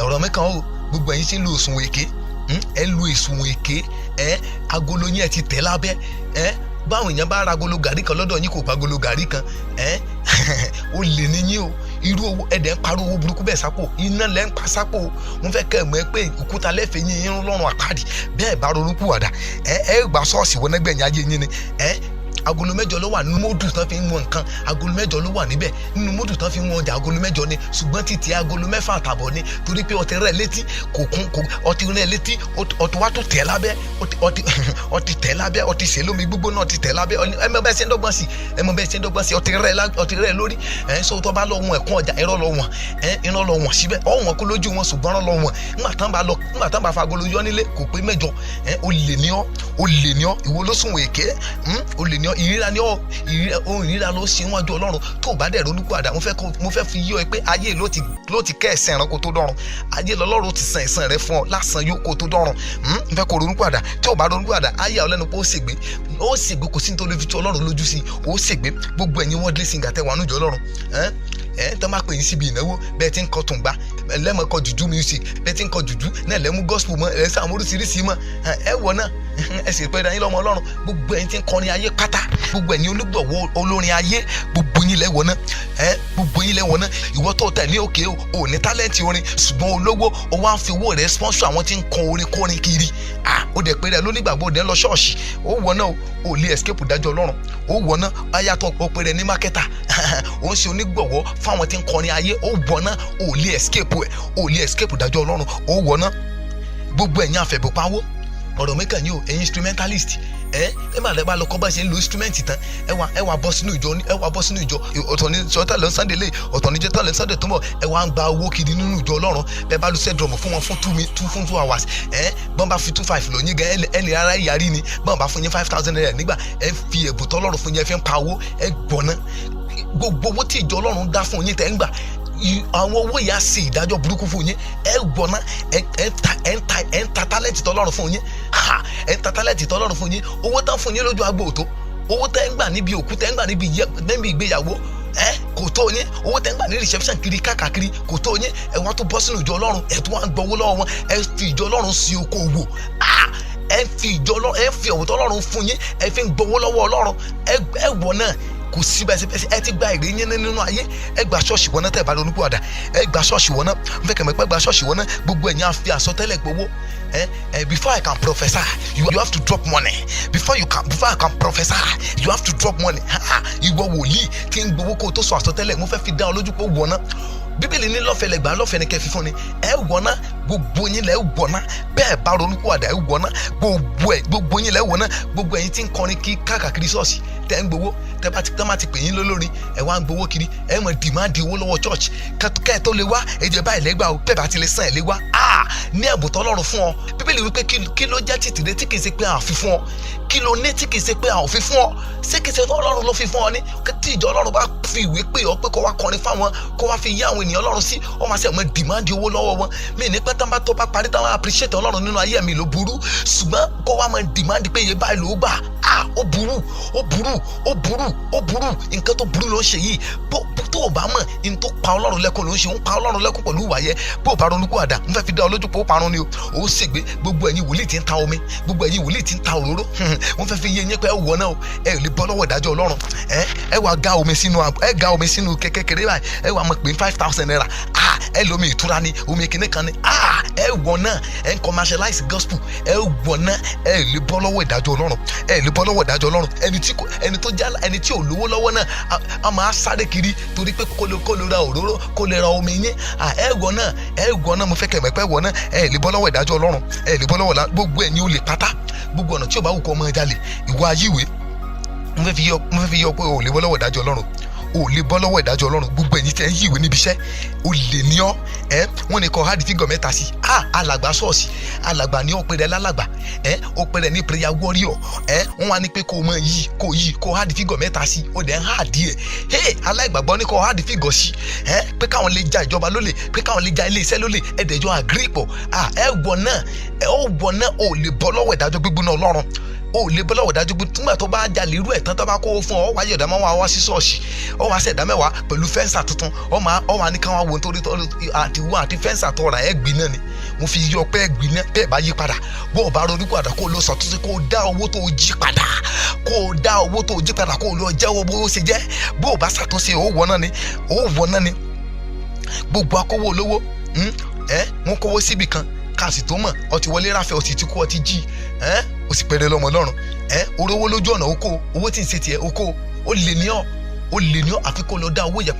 ọ̀rọ̀ mẹ́kan o, gbogbo ẹ̀yin tí ń lu òṣùwọ̀n èké, ẹ lu òṣùwọ̀n èké, agolo yín ẹ ti tẹ̀ lábẹ́, báwọn èèyàn bá ra agolo gàrí kan lọ́dọ̀ yín kò pa agolo gàrí kan, ó lè ní yín o. Irú owó ẹ̀dẹ̀ ń parọ́ owó burúkú bẹ́ẹ̀ sápò, iná lẹ́ ń pa sápò. Mo fẹ́ kẹ́ ẹ̀ mọ̀ pé òkúta lẹ́fẹ̀ẹ́ yín irun lọ́rùn àpáàdì bẹ́ẹ̀ bá ronúkú wàdà, gba ṣọ́ọ̀ṣì wọ́n nẹ́gbẹ̀yìn ayé yín ni. Agolo mẹ́jọ ló wà nínú módù tán fi ń wọn nǹkan, agolo mẹ́jọ ló wà níbẹ̀ nínú módù tán fi ń wọn ọjà, agolo mẹ́jọ ni. Ṣùgbọ́n títí agolo 6 àtàbọ̀ ni, torí pé ọtí rẹ̀ létí kò ọtí rẹ̀ létí, ọtí wá tó tẹ̀ lábẹ́, ọtí tẹ̀ lábẹ́, ọtí ṣe lómi gbígbóná, ọtí tẹ̀ lábẹ́. Ẹ mọ bẹ́ẹ̀ ṣe ń dọ́gbọ́n sí, ọtí rẹ̀ lórí. So tó bá lọ wọn ẹ̀kún ọjà, irọ́ lọ wọn síbẹ̀, ọ̀wọ́n kó lójú wọn ṣùgbọ́n lọ wọn. Nígbà tán bá fa agolo yọ nílé kò pé 7. Ó lè ní ọ́ ìwọ ló sùn èké, ó lè ní ọ́ ìríra ní ọ́ ìríra ló ṣe wájú Ọlọ́run. Tó o bá dẹ̀ ronúkú àdá, mo fẹ́ fi yí ọ pé ayé ló ti kẹ́ ẹ̀sìn ẹ̀ràn kó tó dọ́run. Ayé lọ́lọ́run ti san ẹ̀san rẹ fún ọ lásán yó kó tó dọ́run. Mo fẹ́ kó ronúkú àdá. Tí o bá ronúkú àdá, ayé ọlẹ́nu pé ó ṣègbé, kò sí ní tó lè fi tú Ọlọ́run lójú sí, ó ṣègbé. Gbogbo ẹ̀yin wọ́n dé sìngà tẹ́ wà nújọ Ọlọ́run, tó máa pè yín síbi ìnáwó bẹ́ẹ̀ tí ń kọ tùǹgbà, lẹ́mọ̀ kọ jùjú music, bẹ́ẹ̀ tí ń kọ jùjú náà lẹ́mú gospel mọ́, ẹ̀ sàmú oríṣiríṣi mọ́, ẹ wọ̀ náà ẹ sì pẹ́ dání lọ́mọ Ọlọ́run. Gbogbo ẹ̀yin tí ń kọrin ayé pátá, gbogbo ẹ̀yin olùgbọ̀wọ́ olórin ayé, gbogbo yín lẹ́wọ̀ náà, ìwọ tó tẹ̀ ní òkè o ní tálẹ́ǹtì orin ṣùgbọ́n olówó o wá ń fi owó rẹ̀ sponsor àwọn tí ń kọ orin kórin kiri. Ó dẹ̀ pé rẹ̀ lónígbàgbọ́ òde ń lọ ṣọ́ọ̀ṣì, ó wọ̀ náà o lè escape ìdájọ́ Ọlọ́run. Ó wọ̀ náà ayatọ̀ ó pé rẹ̀ ní mákẹ́tà, ó ń ṣe onígbọ̀wọ́ fáwọn tí ń kọrin ayé. Ó wọ̀ náà o lè escape ìdájọ́ Ọlọ́run. Ó wọ̀ náà gbogbo ẹ̀yin àfẹ̀bùpáwó, ọ̀rọ̀ mẹ́kàn yìí o, ẹ̀yin instrumentalist, ẹ máa lẹ́ bá lọ kọ́ bá ṣe ń lo instrument tán, ẹ wá bọ́ sínú ìjọ, ọ̀tọ̀ ní sọ́tà lọ Sunday lé, ọ̀tọ̀ ní jẹ́tà lọ Sunday tó mọ̀, ẹ wá ń gba owó kiri nínú ìjọ Ọlọ́run. Bẹ́ẹ̀ bá lu sẹ́dọ̀mù fún wọn fún 2 hours, bọ́n bá fi 2,500 lọ yín gan ẹ lè rárá ìyàrí ni. Bọ́n bá fún yín 5,000 naira nígbà, ẹ fi ẹ̀bùn tọ́lọ́run fún yín, ẹ fi ń pa owó, ẹ gbọ̀ná. Gbogbo owó tí ìjọ Ọlọ́run dá fún yín tẹ́ ń gbà, àwọn owó yà sí ìdájọ́ burúkú fún yín. Ẹ gbọ́ná, ẹ ń ta tálẹ́ǹtì tọ́lọ́run fún yín, ẹ ń ta tálẹ́ǹtì tọ́lọ́run fún yín. Owó tán fún yín lójú agbo òtó, owó tẹ́ ń gbà níbi òkú, tẹ́ ń gbà níbi ìgbéyàwó, kò tó yín. Owó tẹ́ ń gbà ní reception kiri káàkiri kò tó yín. Ẹ wá tó bọ́ sínú ìjọ Ọlọ́run, ẹ tó wá ń gbowó lọ́wọ́ wọn. Ẹ fi ìjọ Ọlọ́run sí okòwò, ẹ fi ọ̀wọ̀ tọ́lọ́run fún yín, ẹ fi ń gbowó lọ́wọ́ Ọlọ́run. Ẹ wọ̀ náà kò sí bẹ́ẹ̀ ẹ ti gba èrè yín nínú ayé. Ẹ gba ṣọ́ọ̀ṣì wọn náà tẹ̀ bá ronú pàdà, ẹ gba ṣọ́ọ̀ṣì wọn náà. N fẹ́ kẹ̀mẹ́ pẹ́ gba ṣọ́ọ̀ṣì wọn náà. Gbogbo ẹ̀yin á fi àsọtẹ́lẹ̀ gbowó. Before I can prophesy, you have to drop money. Before I can prophesy, you have to drop money. Ìwọ wòlíì tí ń gbowó kó tó sọ àsọtẹ́lẹ̀, mo fẹ́ fi dá ọ lójú pé wọ̀ náà. Bíbélì ní lọ́fẹ̀ẹ́ lẹ́gbàá, lọ́fẹ̀ẹ́ ni kẹ́ fi fún ni. Ẹ wọ̀ náà, gbogbo yín lẹ́ wọ̀ náà. Bẹ́ẹ̀ bá ronú pàdà, ẹ wọ̀ náà. Gbogbo yín lẹ́ wọ̀ náà. Gbogbo ẹ̀yin tí ń kọrin kí káàkiri ṣọ́ọ̀ṣì tẹ́ ń gbowó, tẹ́ bá ti pè yín lólórin, ẹ wá ń gbowó kiri, ẹ mọ̀ dìmáàdì owó lọ́wọ́ church. Kẹ́ ẹ tó lè wá, èdè báyìí lẹ́gbàá o, bẹ́ẹ̀ bá ti lè sàn ẹ̀ lé wá. Ní ẹ̀bùn tọ́lọ́run fún ọ. Bíbélì wípé kí ló jẹ́ tìtìrẹ tí kì í ṣe pé a fi fún ọ, kí ló ní tí kì í ṣe pé a ò fi fún ọ. Ṣé kì í ṣe Ọlọ́run ló fi fún ọ ní? Tí ìjọ Ọlọ́run bá fi ìwé pè ọ pé kó wá kọrin fáwọn, kó wá fi yá àwọn ènìyàn Ọlọ́run sí, ọ máa ṣe mọ dìmáàdì owó lọ́wọ́ wọn. Mi ní pẹ́ tán bá tó bá parí táwọn appreciate Ọlọ́run nínú ayé mi ló burú, ṣùgbọ́n kó wá mọ dìmáàdì pé iye báyìí ló gbà. Ó burú. Nǹkan tó burú ló ń ṣe yìí. tó o bá mọ̀ in tó pa Ọlọ́run lẹ́kùn ló ń ṣe ń pa Ọlọ́run lẹ́kùn pẹ̀lú ìwà yẹ bó o bá ronú kó àdá ń fẹ́ fi dá ọ lójú pé ó parun ni ó ṣègbé. gbogbo ẹ̀yin wòlíì tí ń ta omi, gbogbo ẹ̀yin wòlíì tí ń ta òróró, wọ́n fẹ́ fi yé yín pé ẹ wọ̀ náà o, ẹ ò lè bọ́ lọ́wọ́ ìdájọ́ Ọlọ́run. ẹ wá ga omi sínú kékeré báyìí, ẹ wá mọ̀ pé 5,000 naira, ẹ lómi ìtura ni, omi kìnnì kan ni, ẹ wọ̀ náà, ẹ ń commercialize gospel, ẹ wọ̀ náà, ẹ lè bọ́ lọ́wọ́ ìdájọ́ Ọlọ́run, ẹ lè bọ́ lọ́wọ́ ìdájọ́ Ọlọ́run. ẹni tí ò lówó lọ́wọ́ náà a máa sáré kiri torí pé kó lè ra òróró, kó lè ra omi yín. ẹ wọ̀ náà mo fẹ́ kẹ́ mẹ́pẹ́ wọ̀ náà, ẹ lè bọ́ lọ́wọ́ ìdájọ́ Ọlọ́run, ẹ lè bọ́ lọ́wọ́ gbogbo ẹ̀yin olè pátá, gbogbo ọ̀nà tí ò bá wù kọ́ ọmọ jalè, ìwà ayíwèé, mo fẹ́ fi yọ pé o lè bọ́ lọ́wọ́ ìdájọ́ Ọlọ́run, o lè bọ́ lọ́wọ́ ìdájọ́ Ọlọ́run. gbogbo ẹ̀yin tẹ́ ń yíwèé níbi iṣẹ́, o lè ní ọ́, wọ́n ní kọ́ hádìí fígọ̀ mẹ́ta sí, alàgbà ṣọ́ọ̀ṣì, alàgbà ní ọ̀pẹ̀rẹ̀ lálàgbà, ọ̀pẹ̀rẹ̀ ní prayer warrior, wọ́n wá ní pé kó mọ yìí kó hádìí fígọ̀ mẹ́ta sí, ó dẹ̀ ń hádìí ẹ̀, aláìgbàgbọ́ ní kọ́ hádìí fígọ̀ sí, pé káwọn lè ja ìjọba lólè, pé káwọn lè ja ilé iṣẹ́ lólè, ẹ̀dẹ̀jọ́ àgírí pọ̀. ẹ wọ̀ náà o lè bọ́ lọ́wọ́ ìdájọ́ gbígbóná Ọlọ́run, o lè bọ́ lọ́wọ́ ìdájọ́ gbígbóná. nígbà tó bá jalè irú ẹ̀ tán tó bá kó fún ọ wáyé ọ̀dà máa wá sí ṣọ́ọ̀ṣì, ọ wá ṣẹ̀dá mẹ́wàá pẹ̀lú fẹ́ǹsà tuntun, ọ wá ní káwọn wo nítorí àtiwọ́ àti fẹ́ǹsà tó ra ẹ̀gbìn náà ni. mo fi yọ pé ẹ̀gbìn náà bẹ́ẹ̀ bá yí padà, bó o bá ronú padà kó o lọ ṣàtúnṣe, kó o dá owó tó o jí padà, kó o lọ jẹ́wọ́ bó o ṣe jẹ́. bó o bá ṣàtúnṣe ó wọ náà ni. gbogbo akówó olówó wọn kówó síbì kan káàsì tó mọ̀ ọtí wọlé ráfẹ́ ọtí tí kú ọtí jí, ó sì pẹ̀rẹ̀ lọ́mọ lọ́rùn, orówó lójú ọ̀nà oko, owó tí ń ṣe tiẹ̀ oko, ó lè ní ọ́ àfi kó lọ dá owó yẹn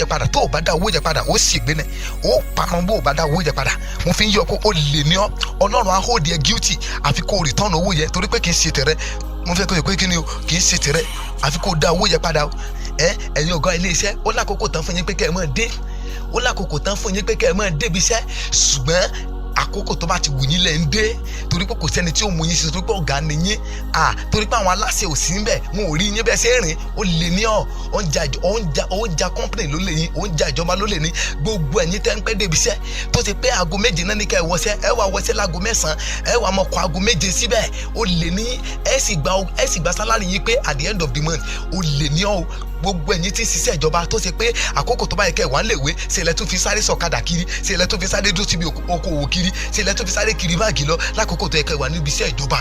padà, tó o bá dá owó yẹn padà ó sì gbé náà, ó parun bó o bá dá owó yẹn padà. mo fi ń yọ kó o lè ní ọ́, Ọlọ́run á hold ẹ guilty àfi kó o return owó yẹn torí pé kì í ṣe tẹ̀rẹ̀. mo fẹ́ kó o pé kí ni o kì í ṣe tẹ̀rẹ̀, àfi kó o dá owó yẹn padà. ẹ̀yin ọ̀gá ilé iṣẹ́ ó lákòókò tán fún yín pé kẹ́ ẹ máa débi iṣẹ́, ṣùgbọ́n àkókò tó bá ti wù yín lẹ́ ń dé, torí pé kò sẹ́ni tí ó mú yín sí, torí pé ọ̀gá ni yín, torí pé àwọn aláṣẹ ò sí níbẹ̀, wọn ò rí yín bẹ́ẹ̀ ṣe é rìn. ó lè ní ó ń ja company ló lè yín, ó ń ja ìjọba ló lè ní. gbogbo ẹ̀yin tẹ́ ń pẹ́ débi iṣẹ́ tó ti pé aago 7 náà ní ká ẹ wọṣẹ́, ẹ wá wọṣẹ́ láago 9, ẹ wá mọ̀kọ́ aago 7 síbẹ̀. ó lè ní ẹ sì gba sálárì yín pé at the end of the month. ó lè ní ọ́ gbogbo ẹ̀yin tí ń ṣiṣẹ́ ìjọba tó ṣe pé àkókò tó bá yẹ kẹ́ wà ń léwe, ṣe ilẹ̀ tó fi sáré sọ̀kadà kiri, ṣe ilẹ̀ tó fi sáré dúró síbi okòwò kiri, ṣe ilẹ̀ tó fi sáré kiri báàgì lọ lákòókò tó yẹ kẹ́ wà níbi iṣẹ́ ìjọba.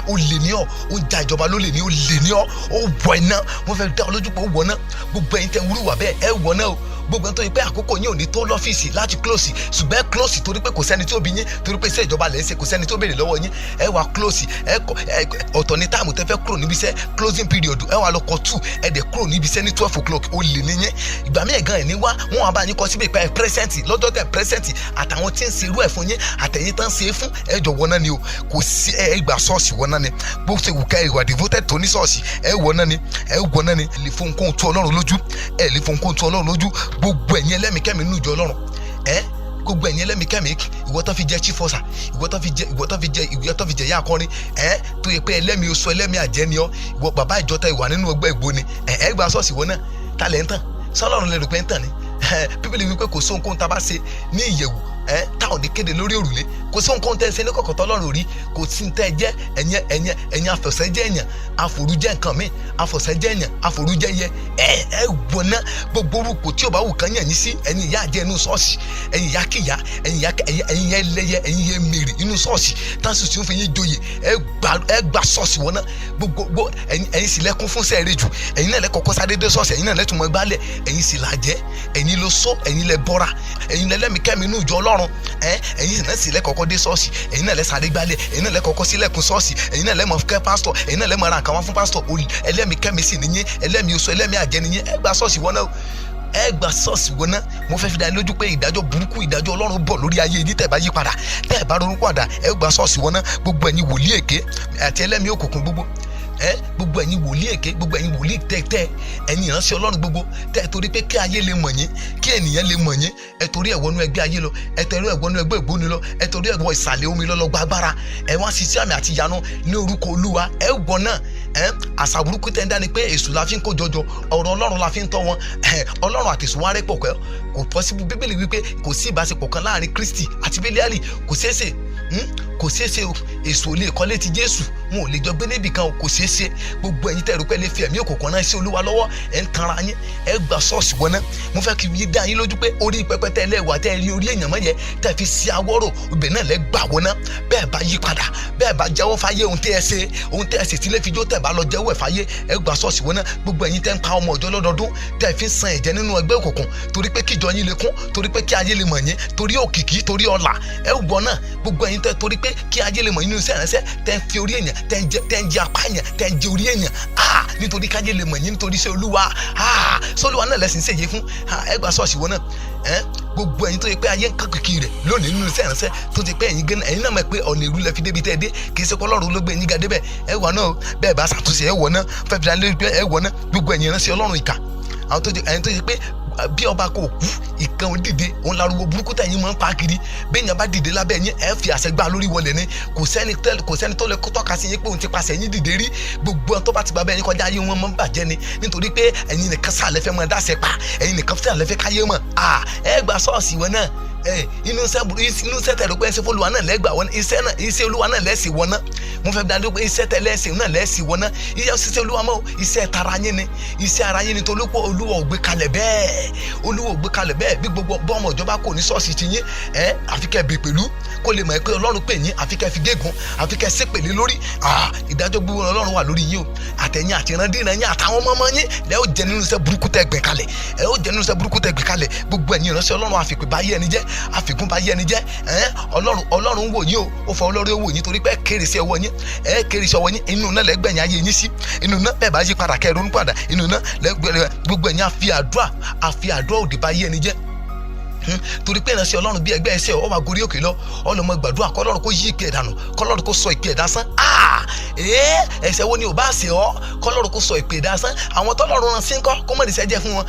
ó lè ní ọ́, ó ń ja ìjọba ló lè ní, ó lè ní ọ́, ó wọ̀ iná. wọ́n fẹ́ dá ọ lójú pé ó wọ̀ náà. gbogbo ẹ̀yin tẹ́ wúrúwà bẹ́ẹ̀ ẹ wọ̀ náà o. gbogbo ẹni tó yẹ pé àkókò yín ò ní tó lọ́fíìsì láti close, ṣùgbọ́n ẹ close torí pé kò sẹ́ni tí ó bí yín, torí pé iṣẹ́ ìjọba lẹ́ ń ṣe, kò sẹ́ni tó béèrè lọ́wọ́ yín. ẹ wá close, ọ̀tọ̀ ní táàmù tẹ́ fẹ́ kúrò níbi iṣẹ́, closing period, ẹ wá lọ kọ 2, ẹ dẹ̀ kúrò níbi iṣẹ́ ní 12 o'clock. ó lè ní yín. ìgbà míì gan ẹ̀ ní wá wọn wá bá yín kọ síbi ìpẹ́ present lọ́jọ́ tẹ̀ present, àtàwọn tí ń ṣe irú ẹ̀ fún yín àtẹ̀yìn tán ṣe é fún ẹjọ́ wọn náà ni o. kò sí ìgbà ṣọ́ọ̀ṣì wọn náà ni, bó ṣe wù ká ìwà devoted tó ní ṣọ́ọ̀ṣì ẹ wọ náà ni. ẹ lè fún nǹkan tó Ọlọ́run lójú, gbogbo ẹ̀yin ẹlẹ́mìí-kẹ́mìí nínú ìjọ Ọlọ́run, gbogbo ẹ̀yin ẹlẹ́mìí-kẹ́mìí, ìwọ tó fi jẹ chief officer, ìwọ tó fi jẹ ìyá akọrin, tó yẹ pé ẹlẹ́mìí oṣù ẹlẹ́mìí àjẹ́ ni ọ́, ìwọ bàbá ìjọta ìwà nínú ọgbẹ́ ìgbó ni, gba ṣọ́ọ̀ṣì wọn náà ta lẹ́ ń tàn, sọ́lọ́run lè rò pé ń tàn ni. Bíbélì wípé kò sóhun kóhun tá a bá ṣe ní ìyẹ̀wù táwọn ní kéde lórí òrùlé, kò sóhun kóhun tẹ́ ẹ ṣe ní kọ̀kọ̀ tọ́lọ́run rí, kò sí tẹ́ ẹ jẹ́ ẹ̀yin afọ̀sẹ́jẹ́ èèyàn, àforújẹ́ nǹkan míì, afọ̀sẹ́jẹ́ èèyàn, àforújẹ́ yẹ wọ̀nà gbogbo orúkọ tí ò bá wù kán yàn yín sí, ẹ̀yin ìyá àjẹ́ inú ṣọ́ọ̀ṣì, ẹ̀yin ìyá kíyà, ẹ̀yin ìyá ẹlẹ́yẹ, ẹ̀yin ìyá mèrè inú ṣọ́ọ̀ṣì, táǹsì tí ó fi yín joyè, ẹ gba ṣọ́ọ̀ṣì wọ̀nà gbogbo ẹ̀yin sì lẹ́kún fún sẹ́ẹ̀rẹ́ jù, ẹ̀yin náà lẹ́kọ̀ọ́kọ́ sáré dé ṣọ́ọ̀ṣì, ẹ̀yin náà lẹ́tùmọ̀ gbálẹ̀, ẹ̀yin sì làjẹ́, ẹ̀yin ló sọ, ẹ̀yin lẹ bọ́ra, ẹ̀yin lẹ́lẹ́mìí-kẹ́mìí inú ìjọ Ọlọ́run, ẹ̀yin náà sì lẹ́kọ̀ọ́kọ́ dé ṣọ́ọ̀ṣì, ẹ̀yin náà lẹ́sàré gbálẹ̀, ẹ̀yin náà lẹ́kọ̀ọ́kọ́ sílẹ̀kùn ṣọ́ọ̀ṣì, ẹ̀yin náà lẹ́mọ̀ kẹ́ pásítọ̀, ẹ̀yin náà lẹ́mọ̀ ra nǹkan wá fún pásítọ̀, ẹlẹ́mìí-kẹ́mìí sì níyẹn, ẹlẹ́mìí oṣù ẹlẹ́mìí àjẹ́ níyẹn, ẹ gba ṣọ́ọ̀ṣì wọn náà. mo fẹ́ fi dá lójú pé ìdájọ́ burúkú ìdájọ́ Ọlọ́run bọ̀ lórí ayé yìí tẹ́ bá yí padà, tẹ́ bá ronú padà, ẹ gba ṣọ́ọ̀ṣì wọn náà. gbogbo ẹ̀yin wòlíì èké àti ẹlẹ́mìí òkùnkùn gbogbo ẹ̀yin wòlíì èké, gbogbo ẹ̀yin wòlíì tẹ́tẹ́, ẹ̀yin ìránṣẹ́ Ọlọ́run gbogbo tẹ́ torí pé kí ayé lè mọ̀ yín, kí ènìyàn lè mọ̀ yín, ẹ torí ẹ̀ wọnú ẹgbẹ́ ayé lọ, ẹ torí ẹ̀ wọnú ẹgbẹ́ ìgbóni lọ, ẹ torí ẹ̀ wọ ìsàlẹ̀ omi lọ gba agbára, ẹ wá ṣiṣẹ́ àmì àti ìyanu ní orúkọ Olúwa. ẹ gbọ́ náà àṣà burúkú tẹ́ ń dá ni pé èṣù la fi ń kó jọjọ, ọ̀rọ̀ Ọlọ́run la fi ń tọ́ wọn. Ọlọ́run àti èṣù wá rẹ́ pọ̀ kò pọ́sibú. Bíbélì wípé kò sí ìbáṣepọ̀ kan láàrin Kristi àti Bélíálì, kò ṣeéṣe. kò ṣeé ṣe o. èso lè kọ́lé ti Jésù, wọn ò lè jọ gbé níbì kan o, kò ṣeé ṣe. gbogbo ẹ̀yin tẹ̀rù pé lè fi ẹ̀mí òkùnkùn náà sí Olúwa lọ́wọ́ ẹ̀ ń tanra yín, ẹ gba ṣọ́ọ̀ṣì wọn náà. mo fẹ́ kí yí dá yín lójú pé orí pẹpẹ tẹ́ lẹ́wà tẹ́ rí orí èèyàn mọ́ yẹ tẹ́ fi sí awọ́rò ibẹ̀ náà lẹ́ gbà wọ́n náà. bẹ́ẹ̀ bá yí padà, bẹ́ẹ̀ bá jẹ́wọ́ fáyé ohun tẹ́ ẹ ṣe tí lè fi jó tẹ́ bá lọ jẹ́wọ́ ẹ̀ fáyé, ẹ gba ṣọ́ọ̀ṣì wọn náà. gbogbo ẹ̀yin tẹ́ ń pa ọmọ ọ̀jọ́ lọ́dọọdún tẹ́ fi ń san ẹ̀jẹ̀ nínú ẹgbẹ́ òkùnkùn torí pé kíjọ yín lè kún, torí pé kí ayé lè mọ̀ yín, torí òkìkí, torí ọlà, ẹ gbọ́ náà. gbogbo ẹ̀yin tẹ́ torí pé kí ayé lè mọ̀ yín nínú iṣẹ́ ìránṣẹ́ tẹ́ ń fi orí èèyàn tẹ́ ń jẹ apá èèyàn tẹ́ ń jẹ orí èèyàn nítorí káyé lè mọ̀ yín, nítorí iṣẹ́ Olúwa. sọ́lúwa náà lẹ́sìn ṣèyí fún ẹ gba ṣọ́ọ̀ṣì wọn náà. gbogbo ẹ̀yin tó yẹ pé ayé ń kàkìkì rẹ̀ lónìí nínú iṣẹ́ ìránṣẹ́ tó ti pé ẹ̀yin náà mọ̀ pé ọ̀nà ìrú lẹ fi débi tẹ́ ẹ dé, kì í ṣe pé Ọlọ́run ló gbé yín ga débẹ̀. ẹ wọ̀ náà bẹ́ẹ̀ bá ṣàtúnṣe ẹ wọ̀ náà fẹ́ẹ́ fi dání ẹ wọ̀ náà. gbogbo ẹ̀yin ìránṣẹ́ Ọlọ́run ìkà, àwọn tó yẹ pé bí ọba kò kú ìkan dìde òun laruwo burúkú tẹ̀yìn mọ́ ń pa kiri. bẹ́ẹ̀yàn bá dìde lábẹ́ yín ẹ fi àṣẹ gbá lórí wọlé ni. kò sẹ́ni tó lè tọ́ka sí yín pé òun ti pàṣẹ yín dìde rí. gbogbo tó bá ti gba bẹ́ẹ̀ yín kọjá ayé wọn mọ́ ń bàjẹ́ ni, nítorí pé ẹ̀yin nìkan sàlẹ̀ fẹ́ mọ́ dáṣẹ pa, ẹ̀yin nìkan sàlẹ̀ fẹ́ káyé mọ́. ẹ gba ṣọ́ọ̀ṣì wọn náà. inú iṣẹ́ tẹ̀lé pé ẹsẹ̀ fọlùwà náà lẹ́gbà wọn, iṣẹ́ Olúwa náà lẹ́sìn wọn náà. mo fẹ́ dájú pé iṣẹ́ tẹ̀lé ẹsẹ̀ náà lẹ́sìn wọn náà. iṣẹ́ Olúwa mọ́ iṣẹ́ tara yín ni, iṣẹ́ ara yín ni, torí pé Olúwa ò gbé kalẹ̀ bẹ́ẹ̀. Olúwa ò gbé kalẹ̀ bẹ́ẹ̀. bí gbogbo bọ́ọ̀mọ̀ ìjọba kò ní ṣọ́ọ̀ṣì ti yín àfi kẹ́ bè pẹ̀lú kó lè mọ̀ pé Ọlọ́run pè yín, àfi kẹ́ fi gégùn, àfi kẹ́ ṣépèlé lórí. ìdájọ́ gbogbo Ọlọ́run wà lórí yín o. àtẹ̀yìn àtìrandínà yín àtàwọn ọmọ yín lẹ́ ó jẹ nínú iṣẹ́ burúkú tẹ́ gbẹ̀ kalẹ̀. gbogbo ẹ̀yin ìránṣẹ́ Ọlọ́run àfikún bá yé ẹni jẹ́, àfikún bá yé ẹni jẹ́. Ọlọ́run wò yín o, ó fọ Ọlọ́run wò yín torí pé kéré sí ọwọ́ yín, kéré sí ọwọ́ yín. inú náà lẹ́gbẹ̀yìn ayé yín sí, inú náà bẹ́ẹ̀ bá yí padà kẹ́ ronú padà, inú náà gbogbo ẹ̀yin àfi àdúrà òdì bá yé ẹni jẹ́. torí pé ìránṣẹ́ Ọlọ́run bí ẹgbẹ́ ẹsẹ̀ ọ wá gorí òkè lọ ọlọmọ gbàdúrà kọ́lọ́run kó yí ìpè ẹ̀dànù, kọ́lọ́run kó sọ ìpè ẹ̀dá sán. ẹ̀ṣẹ̀ wo ni ò bá ṣe ọ́, kọ́lọ́run kó sọ ìpè ẹ̀dá sán. àwọn tọ́lọ́run rán sí ń kọ́ kó mọ̀ ní sẹ́jẹ́ fún wọn.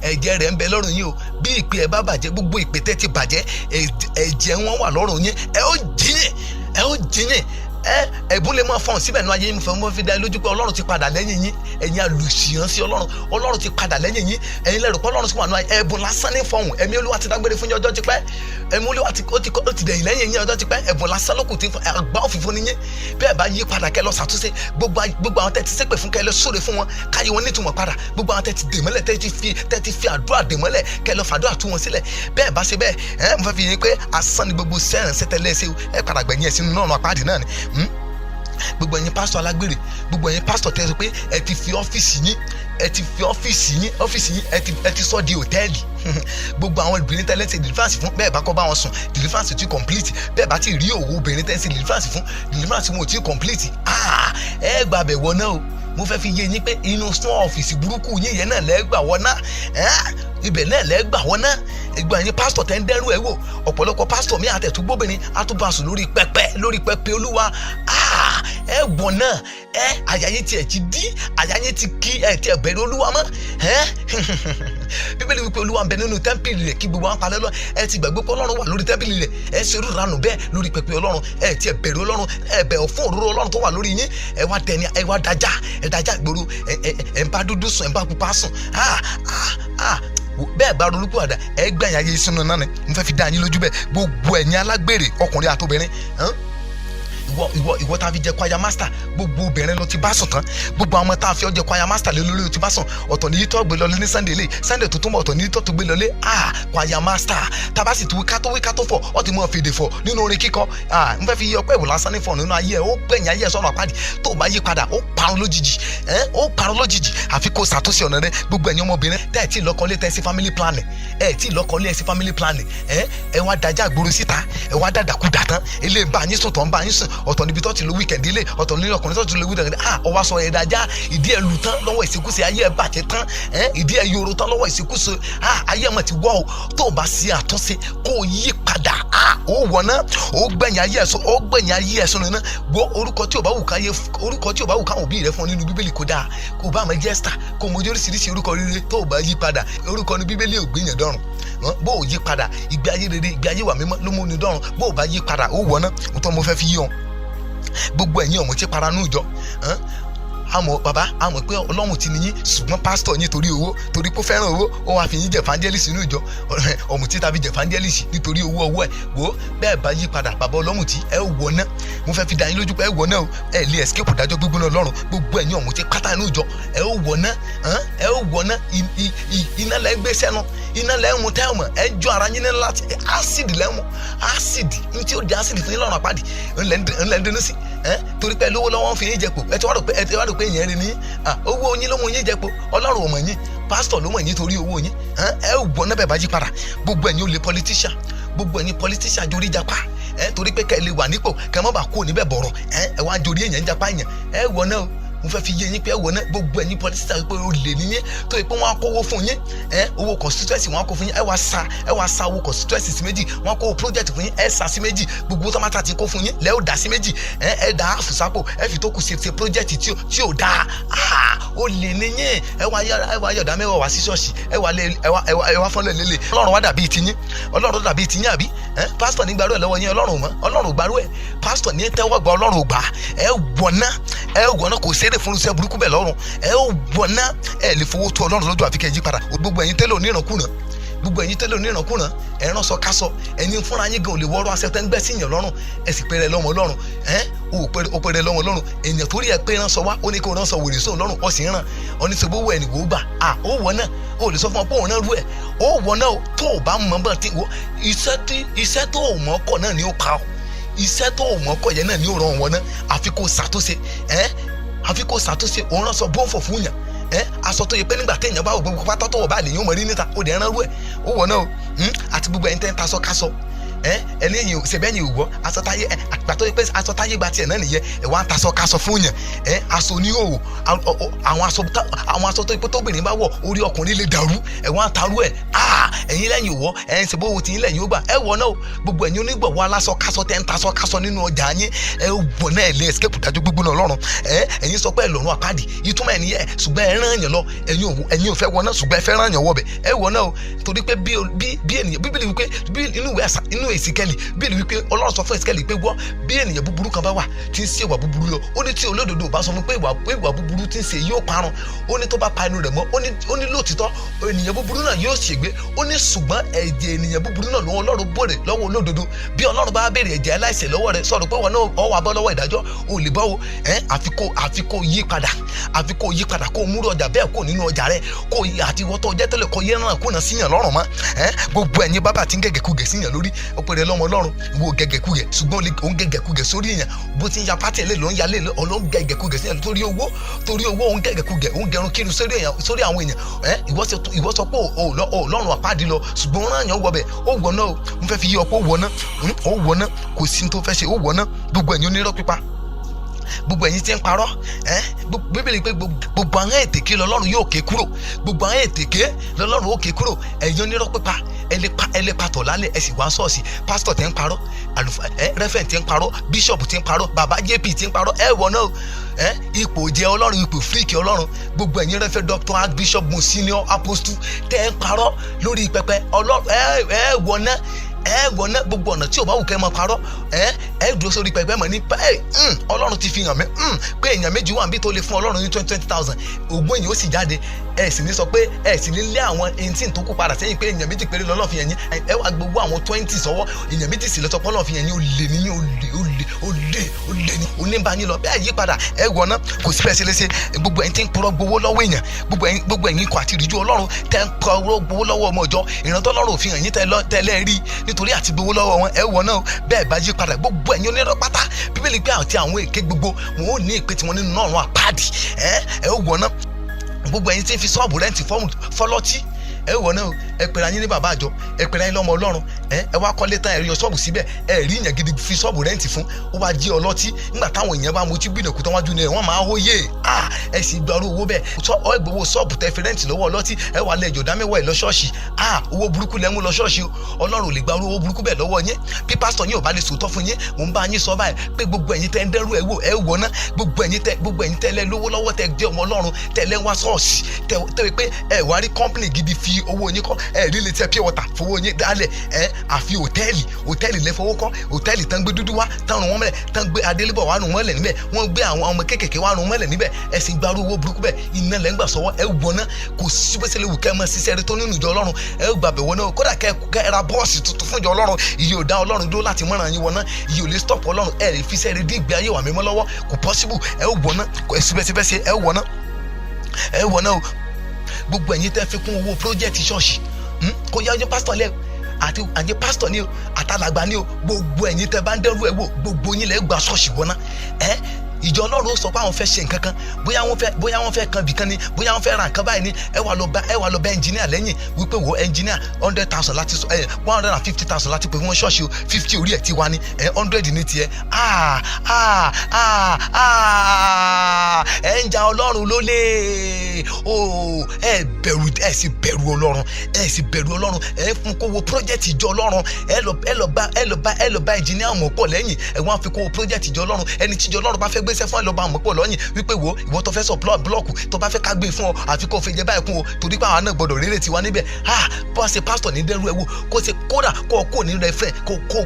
ẹ̀jẹ̀ rẹ̀ ń bẹ lọ́rùn yín o. bí ìpè ẹ̀ bá bàjẹ́, gbogbo ìpè tẹ́ ti bàjẹ́, ẹ̀jẹ̀ wọn wà lọ́rùn yín. ẹ ó jiyìn ẹ̀bùn lè máa fọ̀n síbẹ̀ ní ayé yín. mo fi dá ẹ lójú pé Ọlọ́run ti padà lẹ́yìn yín. ẹ̀yin àlùsíyàn sí Ọlọ́run ti padà lẹ́yìn yín. ẹ̀yin lẹ́rù pé Ọlọ́run sì wà ní ayé. ẹ̀bùn lásán ní fọ̀hún. ẹ̀mí Olúwa ti dágbére fún yín ọjọ́ ti pẹ́. ẹ̀mí Olúwa ó ti dẹ̀yìn lẹ́yìn yín ọjọ́ ti pẹ́. ẹ̀bùn lásán ló kù tí àgbá òfìfo ní yín. bẹ́ẹ̀ bá yí padà kẹ́ lọ ṣàtúnṣe. gbogbo àwọn tẹ́ ti ṣépè fún kẹ́ lọ sóre fún wọn, káyé wọn nítumọ̀ padà. gbogbo àwọn tẹ́ ti dè mọ́lẹ̀, tẹ́ ti fi àdúrà dè mọ́lẹ̀, kẹ́ lọ fàdúrà tú wọn sílẹ̀. bẹ́ẹ̀ bá ṣe bẹ́ẹ̀ mo fẹ́ fi yín pé asán ni gbogbo sẹ́rìn sẹ́tẹ̀lẹ́ ṣe ẹ padà gbẹ̀yìn ẹ̀ sínú náà apáàdì náà ni. gbogbo ẹ̀yin pásítọ̀ alágbèrè, gbogbo ẹ̀yin pásítọ̀ tẹ́ sọ pé ẹ ti fi ọ́fíìsì yín ẹ ti sọ di hòtẹ́ẹ̀lì. gbogbo àwọn obìnrin tẹ́lẹ̀ ṣe deliverance fún, bẹ́ẹ̀ bá kọ́ bá wọn sùn deliverance ti complete. bẹ́ẹ̀ bá ti rí òwò obìnrin tẹ́lẹ̀ ṣe deliverance fún, deliverance wọn ò tí complete. ẹ gbàbẹ̀ wọ náà o. mo fẹ́ fi yé yín pé inú small ọ́fíìsì burúkú yín yẹn náà lẹ́gbà wọ́n náà. ibẹ̀ náà lẹ́gbà wọ́n náà. ìgbà yín pásítọ̀ tẹ́ ń dẹ́rù ẹ̀ wò. ọ̀pọ̀lọpọ̀ pásítọ̀ mi àtẹ̀túgbóbìnrin àtúbàṣù lórí pẹpẹ Olúwa. ẹ gbọ̀n náà àyà yín tiẹ̀ ti dí, àyà yín ti kí ẹ̀ tiẹ̀ bẹ̀rẹ̀ Olúwa mọ́. Bíbélì wípé Olúwa ń bẹ nínú tẹ́ḿpìlì rẹ̀ kí gbogbo wọn palẹ̀ lọ. ẹ ti gbàgbé pé Ọlọ́run wà lórí tẹ́ḿpìlì rẹ̀. ẹ ṣe irú ìranù bẹ́ẹ̀ lórí pẹpẹ Ọlọ́run. ẹ tiẹ̀ bẹ̀rẹ̀ Ọlọ́run, ẹ bẹ̀rẹ̀ fún òróró Ọlọ́run tó wà lórí yín. ẹ wá dẹni, ẹ wá dájá ìgboro. ẹ ń bá dúdú sùn, ẹ ń bá pupa sùn. bẹ́ẹ̀ bá ronúkú àdá ẹ gbẹ̀yìn ayé sínú náà ni. mo fẹ́ fi dá yín lójú bẹ́ẹ̀. gbogbo ẹ̀yin alágbèrè ọkùnrin àtobìnrin, ìwọ tá a fi jẹ choir master, gbogbo obìnrin ló ti bá sùn tán. gbogbo àwọn tá a fi ọjẹ choir master lé lórí ló ti bá sùn. ọ̀tọ̀ ní yìí tó gbé lọlé ní Sunday tó tún bọ̀, ọ̀tọ̀ ní yìí tó gbé lọlé choir master. tábà sì tún wí ká tó fọ̀ ọ ti mọ fèdè fọ̀ nínú orin kíkọ. n fẹ́ fi yí ọpẹ́ ìwò lásán ní fọ̀ nínú ayé ẹ̀. ó gbẹ̀yìn ayé ẹ̀ sọ̀rọ̀ àpáàdì. tó o bá yí padà ó parun lójijì. àfi kó ṣàtúnṣe ọ̀nà rẹ. gbogbo ẹ̀yin ọmọbìnrin tẹ́ ẹ̀ tí lọ́kọ́lé tẹ́ sí family planning, ẹ wá dájà gbòòrò síta, ẹ wá dàdàkúdà tán. ilé bá yín sùn tó ń bá yín sùn, ọ̀tọ̀ níbi tó ti lo wíkẹ̀ndì ilé, ọ̀tọ̀ níbi ọkùnrin tó ti lo wíkẹ̀ndì. ọwọ́ sọ ẹ̀ dájá, ìdí ẹ̀ lù tán lọ́wọ́ ìṣekúṣe, ayé ẹ̀ bàjẹ́ tán, ìdí ẹ̀ yòrò tán lọ́wọ́ ìṣekúṣe. ayé ẹ̀ mọ̀ ti wọ́ o. tó o bá ṣe àtúnṣe kó o yí padà, ó wọ̀ náà, ó gbẹ̀yìn ayé ẹ̀sùn nínú. gbọ́ orúkọ tí o bá wù káwọn òbí rẹ fún ọ nínú Bíbélì kó dáa, kó o bá mọ̀ jẹ́sítà, kó o mọ̀ oríṣiríṣi orúkọ rere. tó o bá yí padà, orúkọ ní Bíbélì ò gbìyàn dọ́rùn. bó o yí padà, ìgbé ayé rere, ìgbé ayé wà mímọ́ ló mú ni dọ́rùn. bó o bá yí padà, ó wọ̀ náà. mo fẹ́ fi yí ọ gbogbo ẹ̀yin ọ̀mùtí paranú ìjọ. àmọ́ bàbá àmọ́ pé ọlọ́run ti níyín ṣùgbọ́n pásítọ̀ yín torí owó torí pé ó fẹ́ràn owó ó wá fi yín jẹ́ evangelist nínú ìjọ ọ̀mùtí tàbí jẹ́ evangelist nítorí owó ọwọ́ ẹ̀ wò bẹ́ẹ̀ bá yí padà bàbá ọlọ́mùtí ẹ wọ̀ náà mo fẹ́ fi dá yín lójú pé ẹ wọ̀ náà o ẹ lè escape dájọ́ gbígbóná ọlọ́run gbogbo ẹ̀yin ọ̀mùtí pátá inú ìjọ ẹ wọ̀ náà iná lẹ́ gbé sẹ́nu iná lẹ́ mu tẹ́ mọ̀ ẹ jọ ara yín ní láti acid lẹ́ mu acid ní tí ó di acid fún yín lọ́rùn àpáàdì ńlẹ́ ń dẹnu sí torí pé lówó lọ́wọ́ fi yín jẹ́pọ̀ ẹ ti wá rò pé ìyẹn rí ní owó yín ló mú yín jẹ́pọ̀ ọlọ́run ò mọ̀ yín pásítọ̀ ló mọ̀ yín torí owó yín ẹ wọ̀ náà bẹ́ẹ̀ bá yí padà gbogbo ẹ̀yin olè politician gbogbo ẹ̀yin politician jorí japa torí pé kẹ́ ẹ lè wà nípò kẹ́ ẹ má bàa kó níbẹ̀ bọ̀rọ̀ ẹ wá jorí èèyàn japa èèyàn ẹ wọ̀ náà o mo fẹ́ fi yé yín pé ẹ wọ̀ náà gbogbo ẹ̀yin politician pé o lè níyẹn tó yẹ pé wọ́n á kówó fún yín owó constituency wọ́n á kó fún yín ẹ wá sa owó constituency sí méjì wọ́n á kó project fún yín ẹ sa sí méjì gbogbo tọ́mátà ti kó fún yín lẹ́ ó dá sí méjì ẹ dá àfùsápò ẹ fi tó kù ṣe project tí ò dáa o lè níyẹn ẹ wá yọ̀dá mẹ́wàá wá sí ṣọ́ọ̀ṣì ẹ wá fọ́nlẹ̀ lélẹ̀ ọlọ́run wá dàbí tiyín ọlọ́run dàbí tiyín àbí pásítọ̀ ní gbàrú ẹ̀ lọ́wọ́ yín ọlọ́run mọ́ ọlọ́run gbàrú ẹ̀ pásítọ̀ ní tẹ́wọ́ gba ọlọ́run gbà ẹ wọ̀nà kò ṣeré fún iṣẹ́ burúkú bẹ́ẹ̀ lọ́rùn ẹ wọ̀nà ẹ lè fowó tó ọlọ́run lójú àfikẹ́ yí padà gbogbo ẹ̀yin tẹ́lẹ̀ onírànkúnà gbogbo ẹ̀yin tẹ́lẹ̀ onírànkúnà ẹ̀ràn sọ kásọ ẹ̀yin fúnra yín gan ò lè wọ́rọ́ aṣẹ tẹ́ ń gbẹ́ sí yàn lọ́rùn ẹ sì pẹ́rẹ́ lọ́mọ lọ́rùn ó pẹ́rẹ́ lọ́mọ lọ́rùn èèyàn torí ẹ pé rán sọ wá ó ní kó rán sọ wèrè sóun lọ́rùn ó sì ń ràn ọ ní sọ gbówó ẹnì wò ó gbà ó wọ̀ náà ó lè sọ fún ọ pé òun náà rú ẹ ó wọ̀ náà tó o bá mọ̀ bá ti wọ iṣẹ́ tó o mọ̀ kọ̀ náà ni ó pa ọ́ iṣẹ́ tó o mọ̀ kọ̀ yẹn náà ni ó ràn wọ́n náà àfi kó ṣàtúnṣe òun rán sọ bóńfò fún yàn aṣọ tó yẹ pé nígbà téèyàn bá wò gbogbo pátá tó wọ̀ bá lè yín ó mọ̀ rí níta ó dẹ̀ rán rú ẹ̀ ó wọ̀ náà o àti gbogbo ẹ̀yin tẹ́ ń tasọ kásọ ẹni yìí sẹbẹ́yìn ò gbọ́ aṣọ táyé àgbà tó yẹ pé aṣọ táyé gba tiẹ̀ náà nìyẹn wá ń tasọ kásọ fún yàn aṣọ oníhòòhò àwọn aṣọ tó yẹ pé tóbìnrin bá wọ̀ orí ọkùnrin lè dàrú wá ń tarú ẹ̀ ẹ̀yin lẹ́yìn ò wọ́ ṣe bó wo ti yín lẹ́yìn ó gbà wọ̀ náà gbogbo ẹ̀yin onígbọ̀wọ́ aláṣọ kásọ tẹ́ ń tasọ kásọ nínú ọjà yín wọ̀ náà lè escape dájú gbígbóná ọlọ́run ẹ̀yin sọ pé ẹ lọ́run àpáàdì ìtumọ̀ ẹ̀ nìyẹn ṣùgbọ́n ẹ rán yàn lọ ẹ̀yin ò fẹ́ wọ̀ náà ṣùgbọ́n ẹ fẹ́ rán yàn wọ̀ bẹ̀ wọ̀ náà torí pé bí ènìyàn bíbélì wípé inú Èsíkẹ́lì bíbélì wípé ọlọ́run sọ fún Èsíkẹ́lì pé wọ́n bí ènìyàn búburú kan bá wà tí ń ṣe ìwà búburú lọ ó ní tí olódodo bá sọ fún pé ìwà búburú tí ń ṣe yóò parun ó ní tó bá pa inú rẹ̀ mọ́ ó ní lóòtítọ́ ènìyàn búburú náà yóò ṣègbé ó ní ṣùgbọ́n ẹ̀jẹ̀ ènìyàn búburú náà lọ́wọ́ ọlọ́run bòrè lọ́wọ́ olódodo bí ọlọ́run bá béèrè ẹ̀jẹ̀ aláìṣẹ̀ lọ́wọ́ rẹ̀ sọ̀rọ̀ pé wọn náà ọ wà bọ́ lọ́wọ́ ìdájọ́ ò lè bọ́ o àfi kó yí padà kó múrò ọjà bẹ́ẹ̀ kó nínú ọjà rẹ̀ kó àti wọ́tọ̀ jẹ́ tẹ́lẹ̀ kó yé náà kó náà síyàn lọ́rùn mọ́ gbogbo ẹ̀yin bábà tí ń gẹ̀gẹ̀kugẹ̀ síyàn lórí ó pèrè lọ́mọ ọlọ́run wo gẹ̀gẹ̀kugẹ̀ ṣùgbọ́n ó ń gẹ̀gẹ̀kugẹ̀ sórí èèyàn bó ti ń ya pátì ẹ̀lẹ́ ló ń yalé ló ń gẹ̀gẹ̀kugẹ̀ síyàn torí owó ó ń gẹ̀gẹ̀kugẹ̀ ó ń gẹrun kiri sórí àwọn èèyàn ìwọ sọ pé ọlọ́run àpáàdì lọ ṣùgbọ́n ó rán yàn wọbẹ̀ ó wọ̀ náà mo fẹ́ fi yí ọ pé ó wọ̀ náà kò sí tó fẹ́ ṣe ó wọ̀ náà gbogbo ẹ̀yin onírọ́ pípa gbogbo ẹ̀yin tí ń parọ́ bíbélì pé gbogbo àwọn ètèké lọ́lọ́run yóò ké kúrò gbogbo àwọn ètèké lọ́lọ́run yóò ké kúrò ẹ̀yin onírọ́ pípa ẹlẹ́pàtọ̀ lálẹ́ ẹ sì wá ṣọ́ọ̀ṣì pásítọ̀ tí ń parọ́ rẹ́fẹ̀ǹtì tí ń parọ́ bíṣọ̀pù tí ń parọ́ bàbá jp tí ń parọ́ wọ̀ náà ipò jẹ́ ọlọ́run ipò fíríkì ọlọ́run gbogbo ẹ̀yin rẹ́fẹ̀ dr archbishop monsignor apostle tẹ́ ń parọ́ lórí pẹpẹ ọlọ́run wọ̀ náà wọ̀ náà gbogbo ọ̀nà tí o bá wù kẹ́ mọ parọ́ dúró sórí pẹpẹ mọ̀ ní ọlọ́run ti fi hàn mí pé èèyàn méjì wà níbi tó lè fún ọlọ́run ní 20,000 ògbó èèyàn ó sì jáde ẹ sì ní sọ pé ẹ sì ní lé àwọn 18 tó kú padà sẹ́yìn pé èèyàn méjì péré lọ́lọ́ fi hàn yín ẹ wá gbogbo àwọn 20 sọ́wọ́ èèyàn méjì sì lọ́sọ pé ọlọ́run fi hàn yín ó lè ní oníbàáyín lọ bẹ́ẹ̀ yí padà wọ̀ náà kò sí bẹ́ẹ̀ ṣe léṣe gbogbo ẹ̀yin tí ń purọ́ gbowó lọ́wọ́ èèyàn gbogbo ẹ̀yin kò àti ìrìjú ọlọ́run tẹ́ ń purọ́ gbowó lọ́wọ́ ọmọ ìjọ ìrántọ́ ọlọ́run òfin hàn yín tẹ́lẹ̀ rí nítorí àti gbowó lọ́wọ́ wọn wọ̀ náà bẹ́ẹ̀ bá yí padà gbogbo ẹ̀yin onírọ́ pátá bíbélì pé àti àwọn èké gbogbo wọn ò ní ìpè tí wọn nínú ọ̀run àpáàdì wọ̀ náà gbogbo ẹ̀yin tí ń fi ṣọ́ọ̀bù rẹ́ǹtì fọlọ́tí wọ̀ náà ẹ pèrè ayín ní bàbá àjọ ẹ pèrè ayín lọ́mọ ọlọ́run ẹ wá kọ́lé tán ẹ rí ṣọ́ọ̀bù síbẹ̀ ẹ rí ìyàn gidi fi ṣọ́ọ̀bù rẹ́ǹtì fún ó wá jí ọlọ́tí nígbà táwọn èèyàn bá mutí bí ìnàkú tán wájú ni wọ́n máa hóyè ẹ sì gba owó bẹ́ẹ̀ ọ gbowó ṣọ́ọ̀bù tẹ fi rẹ́ǹtì lọ́wọ́ ọlọ́tí ẹ wà lẹ́jọ́ dámẹ́wàá ẹ lọ ṣọ́ọ̀ṣì owó burúkú lẹ́mú lọ ṣọ́ọ̀ṣì ọlọ́run ò lè gba owó burúkú bẹ́ẹ̀ lọ́wọ́ yín bí pásítọ̀ yín ò bá lè sòótọ́ fún yín mò ń bá yín sọ báyìí pé gbogbo ẹ̀yin tẹ́ ń dẹ́rù ẹ wò ná gbogbo ẹ̀yin tẹ́ lẹ́ lówó lọ́wọ́ tẹ́ jẹ́ ọmọ ọlọ́run tẹ́ lẹ́ wá ṣọ́ọ̀ṣì tẹ́ pé ẹ wá rí kọ́ńpìnì gidi fi fi owó yín kọ́ líle tẹ pure water fowó yín dálẹ̀ àfi hòtẹ́ẹ̀lì lẹ́fọwọ́ kọ́ hòtẹ́ẹ̀lì tán gbé dúdú wá tán rún wọn mọ́lẹ̀ tán gbé adélébọ̀ wá rún mọ́lẹ̀ níbẹ̀ wọ́n gbé àwọn ọmọ kékèké wá rún mọ́lẹ̀ níbẹ̀ ẹ̀sìn gbarú owó burúkú bẹ́ẹ̀ iná lẹ́ ń gbà sọ́wọ́ wọ̀nà kò sí bó ṣe lè wù kẹ́ mọ́ ṣiṣẹ́ rẹ tó nínú ìjọ ọlọ́run gbàbẹ̀ wọ̀nà kódà kẹ́ ra bọ́ọ̀sì tuntun fún ìjọ ọlọ́run iye ò dá ọlọ́run dúró láti mọ́ràn yín wọ̀nà iye ò lè stop ọlọ́run lè fi iṣẹ́ rẹ dín ìgbé ayé wà mímọ́ lọ́wọ́ kò possible wọ̀nà síbẹ̀síbẹ̀ wọ̀nà o gbogbo ẹ̀yin tẹ́ fi kún owó project ṣọ́ọ̀ṣì kò yá ọjọ́ pásítọ̀ lẹ́ àti àjẹ pásítọ̀ ni o àtàlàgbà ni o gbogbo ẹ̀yin tẹ́ bá ń dẹ́rù ẹ̀ wò gbogbo yín lẹ́ gba ṣọ́ọ̀ṣì wọ̀nà ìjọ ọlọ́run sọ pé àwọn fẹ́ ṣe nǹkan kan bóyá wọ́n fẹ́ kan bìkan ni bóyá wọ́n fẹ́ ra nǹkan báyìí ni ẹ wà lọ bá ẹnjìníà lẹ́yìn wípé wo ẹnjìníà 100,000 láti 150,000 láti pè wọ́n ṣọ́ọ̀ṣì o 50 orí ẹ̀ ti wá ní 100 ní tiẹ̀ ẹ ń ja ọlọ́run lólè ẹ sì bẹ̀rù ọlọ́run ẹ fún kówó project ìjọ ọlọ́run ẹ lọ bá ẹnjìníà mọ̀ pọ̀ lẹ́yìn ẹ wọ́n á fi kówó project ìjọ ọlọ́run ẹni tí ìjọ ọlọ́run bá fẹ́ gbéṣẹ́ fún ẹ lọ́ba àmọ́ pọ̀ lọ́yìn wípé wo ìwọ tó fẹ́ sọ blọọkù tó bá fẹ́ ká gbé fún ọ àfi kó o fi jẹ báyìí kún o torí pé àwọn náà gbọdọ̀ rere tiwa níbẹ̀ bó a ṣe pásítọ̀ ní dẹ́rù ẹ̀ wò kó ṣe kódà kó ní rẹfẹ̀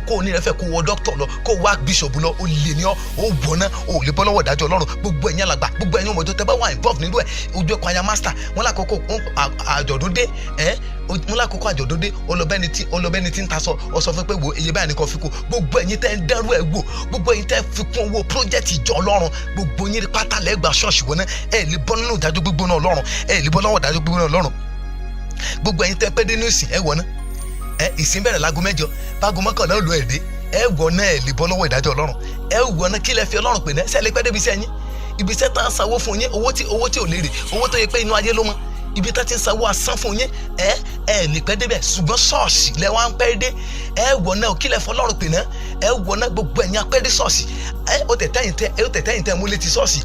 kó ní rẹfẹ̀ kó wọ dókítà lọ kó wá bíṣọ̀bù lọ ó lè ní ọ ó wọ̀ náà ó lè bọ́ lọ́wọ́ ìdájọ́ ọlọ́run gbogbo ẹ̀yin alàgbà gbogbo ẹ̀yin ọmọdé tẹ́ bá wà involve nínú ẹ̀ ojú ẹ̀kọ́ aya master wọn lákòókò àjọ̀dún dé mo lákòókò àjọ̀dún dé olùbẹ́ni tí ń ta sọ ọ sọ fún pé wo iye báyìí nìkan fi kú gbogbo ẹ̀yin tẹ́ ń dẹ́rù ẹ̀ wò gbogbo ẹ̀yin tẹ́ fi kún owó project ìjọ ọlọ́run gbogbo yín pátá lẹ́gbàá ṣọ́ọ̀ṣì wọn náà lè bọ́ nínú ìdájọ́ gbígbóná ọlọ́run lè bọ́ lọ́wọ́ ìdájọ́ gbígbóná ọlọ́run gbogbo ẹ̀yin tẹ́ pẹ́ dé ní ìsìn wọ̀ náà ìsìn bẹ̀rẹ̀ láago 8 báago 11 ló ẹ̀dẹ́ wọ̀ náà lè bọ́ lọ́wọ́ ìdájọ́ ọlọ́run wọ̀ náà kí lẹ fi ọlọ́run pè náà sẹ́lẹ̀ pẹ́ débi sẹ́yìn ibi iṣẹ́ tá à ń sanwó fún yín owó tí ò lérè owó tó yẹ pé inú ayé ló mọ́ ibi tá ti ń sanwó asán fún yín lè pẹ́ débẹ̀ ṣùgbọ́n ṣọ́ọ̀ṣì lẹ wá ń pẹ́ dé wọ̀ náà kí lẹ fọlọ́run pè náà wọ̀ náà gbogbo ẹ̀yin apẹ́ dé ṣọ́ọ̀ṣì ó tẹ̀tẹ̀yìn tẹ́ mú létí ṣọ́ọ̀ṣì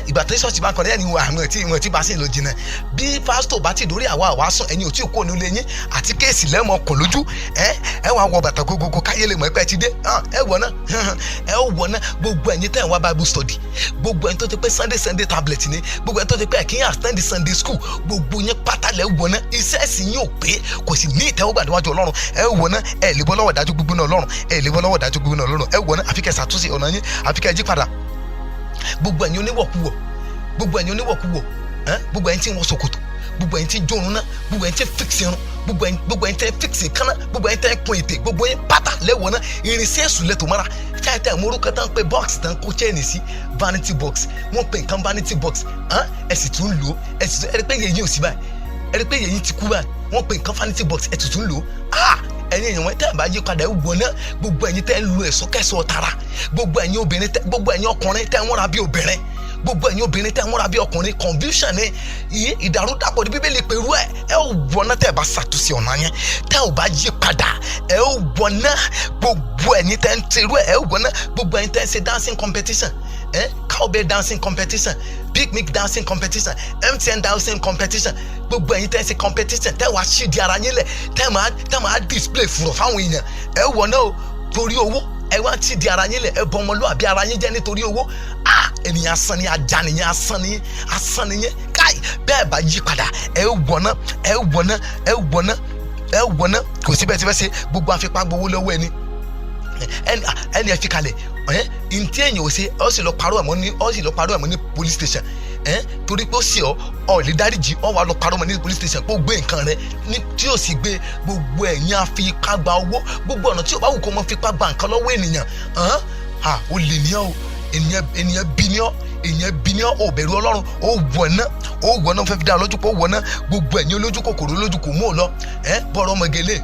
ìgbà tó ṣọ́ọ̀ṣì bá ń kọrin ẹni àwọn tí bá sì ń lò jìnnà bí pásítọ̀ bá ti dórí àwa sùn ẹ̀yin ò tí ì kó nílé yín àti kéèsì lẹ́mọ̀ kàn lójú wà wọ bàtà gógógó káyé lè mọ̀ ẹ́ pẹ́ ti dé wọ̀ náà gbogbo ẹ̀yin tẹ́ ń wá bible study gbogbo ẹ̀yin tó ti pé sunday tablet ni gbogbo ẹ̀yin tó ti pé ẹ̀kínyìn attend sunday school gbogbo yín pátá lẹ́ wọ̀ náà iṣẹ́ ẹ̀sìn yín ò pé kò sì ní ìtẹ́wọ́gbà níwájú ọlọ́run wọ̀ náà lè bọ́ lọ́wọ́ ìdájọ́ gbígbóná ọlọ́run lè bọ́ lọ́wọ́ ìdájọ́ gbígbóná ọlọ́run wọ̀ náà àfi kẹ́ ṣàtúnṣe ọ̀nà yín àfi kẹ́ jí padà gbogbo ẹ̀yin oníwọ̀kuwọ̀ gbogbo ẹ̀yin tí ń wọ ṣòkòtò gbogbo ẹ̀yin tí ń jórun náà gbogbo ẹ̀yin tí ń fix irun gbogbo ẹ̀yin tí ń fix kánná gbogbo ẹ̀yin tí ń kun ètè gbogbo ẹ̀yin pátá lẹ́wọ̀n náà irinṣẹ́ èṣù lẹ́tọ̀ mọ́ra ṣáìtà ìmúrúkọ tán pé box tán kó chain sí vanity box wọ́n pè nǹkan vanity box ẹ sì tún lò ẹ sì tún ẹ rí pé yẹ̀yìn ò sí báyìí ẹ rí pé yẹ̀yìn ti kú báyìí wọ́n pè nǹkan vanity box ẹ sì tún lò ẹ̀yin èèyàn wọn tẹ́ ẹ̀ bá yí padà ẹ̀ wọ̀ náà gbogbo ẹ̀yin tẹ́ ẹ̀ ń lo ẹ̀sọ́ kẹsọ̀ tara gbogbo ẹ̀yin obìnrin gbogbo ẹ̀yin ọkùnrin tẹ́ ẹ̀ ń múra bí obìnrin gbogbo ẹ̀yin obìnrin tẹ́ ẹ̀ ń múra bí ọkùnrin confusion ni iye ìdàrúdàpọ̀ ní bíbélì pẹ̀lú ẹ̀ wọ̀ náà tẹ́ ẹ̀ bá ṣàtúnṣe ọ̀nà yẹn tẹ́ ẹ̀ bá yí padà ẹ̀ wọ̀ náà gbogbo ẹ̀yin tẹ́ ẹ̀ ń tẹ̀rù ẹ̀ wọ̀ náà gbogbo ẹ̀yin tẹ́ ẹ̀ ń ṣe dancing competition cowbell dancing competition picnic dancing competition MTN dancing competition gbogbo ẹ̀yin tẹ́ ẹ ṣe competition tẹ́ wàá ṣídi ara yín lẹ̀ tẹ́ máa display fúrọ̀ fáwọn èèyàn wọ̀ náà o torí owó wá ṣídi ara yín lẹ̀ bọ ọmọlúwàbí ara yín jẹ́ nítorí owó ènìyàn asán ni ajá nìyẹn asán nìyẹn káì bẹ́ẹ̀ bá yí padà wọ̀ náà kò síbẹ̀ tí fẹ́ ṣe gbogbo àfipá gbowó lọ́wọ́ ẹni ẹ fi kalẹ̀ ntí èyàn ò ṣe ọ sì lọ parọ́ ẹ̀mọ́ ní police station torí pé ó sì ọ lè dáríjì ọ wà lọ parọ́ ẹ̀mọ́ ní police station pé ó gbé nǹkan rẹ tí ó sì gbé gbogbo ẹ̀yìn àfipá gba owó gbogbo ọ̀nà tí ó bá wù kó mọ́ fipá gba nǹkan lọ́wọ́ ènìyàn ó lè ní ọ ènìyàn bí ní ọ èèyàn bí ní ò bẹ̀rù ọlọ́run ó wọ̀ náà fẹ́ fi dá lójú pé ó wọ̀ náà gbogbo ẹ̀yin olójú kòkòrò olójú kò mú ọ lọ bọ́ọ̀rọ̀ ọmọgẹ̀lẹ̀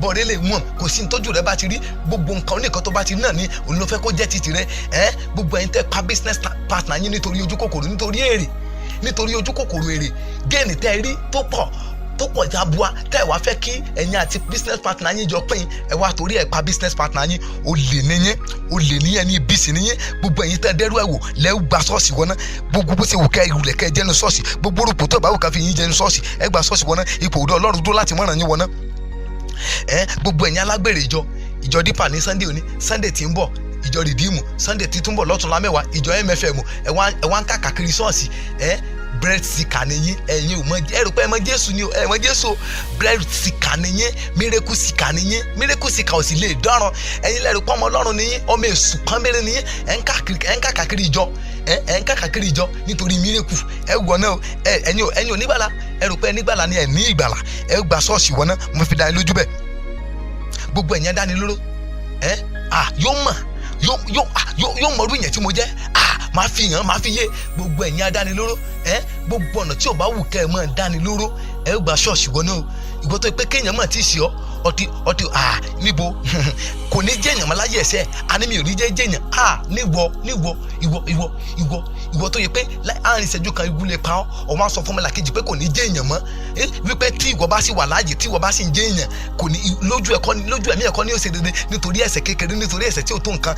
bọ́ọ̀rẹ́lẹ̀ kò sí nítójú rẹ bá ti rí gbogbo nǹkan oníkan tó bá ti rí náà ni òun ló fẹ́ kó jẹ́ títì rẹ gbogbo ẹ̀yin tẹ́ pa business partner yín nítorí ojú kòkòrò nítorí ojú kòkòrò èrè géènì tẹ́ rí tó pọ̀ jabua tẹ́ ẹ̀ wá fẹ́ kí ẹ̀yin àti business partner yín jọ pín ẹ̀ wá torí ẹ̀ pa business partner yín ó lè níyẹn ní ibi sí níyẹn gbogbo ẹ̀yin tẹ́ dẹ́rù ẹ̀ wò lẹ́ẹ̀ gba ṣọ́ọ̀ṣì wọn náà gbogbo bó ṣe wù kẹ́ ìrùlẹ̀ kẹ́ jẹ́nu ṣọ́ọ̀ṣì gbogbo orúkọ tó bá wù ká fi yín jẹ́nu ṣọ́ọ̀ṣì ẹ̀ gba ṣọ́ọ̀ṣì wọn náà ipò òdo ọlọ́run dúró láti mọ̀ràn yín wọn náà gbogbo ẹ̀yin alágbèrè ìjọ dípà ní sunday òní sunday tí ń bọ̀ ìjọ rìdíìmù sunday tí tún bọ̀ lọ́tùnlá mẹ́wàá ìjọ mfm ẹ̀ wá ń káàkiri ṣọ́ọ̀ṣì bread seeker nìyí, ẹ̀yin ò mọ ẹrù pé ẹ mọ Jésù ni o, ẹ mọ Jésù. Bread seeker nìyí, miracle seeker nìyí, miracle seeker ò sì lè dọ́run. Ẹ̀yin lẹ́rù pé ọmọ Ọlọ́run nìyí, ọmọ èṣù pọ́nbẹ́rẹ́ nìyí, ẹ̀ ń káàkiri ìjọ, ẹ̀ ń káàkiri ìjọ nítorí miracle. Ẹ wọ̀ náà ẹ̀yin ò nígbàlà, ẹrù pé nígbàlà ni ẹ̀ ní ìgbàlà, ẹ gba ṣọ́ọ̀ṣì wọ̀ náà, mo fi dá ẹ lójú bẹ́ẹ̀. Gbogbo ẹ̀yin adánilóró yóò mọ ọdún yẹn tí mo jẹ́, máa fi hàn, máa fi yé gbogbo ẹ̀yin adánilóró, gbogbo ọ̀nà tí ò bá wù kẹ́ ẹ mọ̀ dánilóró, ẹ gba ṣọ́ọ̀ṣì wọ̀ náà. Ìgbọ́ tó pé kéèyàn mọ̀ tí ì ṣe ọ́ ọtí níbo kò ní jẹ́yàn mọ́ láyé ẹ̀sẹ̀, àní mi ò ní jẹ́yàn, ìwọ tó yẹ pé àárín ìṣẹ́jú kan igun lè pa ọ́, ọ̀ máa sọ fún ọmọ làkejì pé kò ní jẹ́yàn mọ́, wípé tí ìwọ bá sì wà láàyè, tí ìwọ bá sì ń jẹ́yàn, kò ní lójú ẹ̀mí ẹ̀kọ́ ní ó ṣe dédé nítorí ẹ̀ṣẹ̀ kékeré, nítorí ẹ̀ṣẹ̀ tí ó tó nǹkan,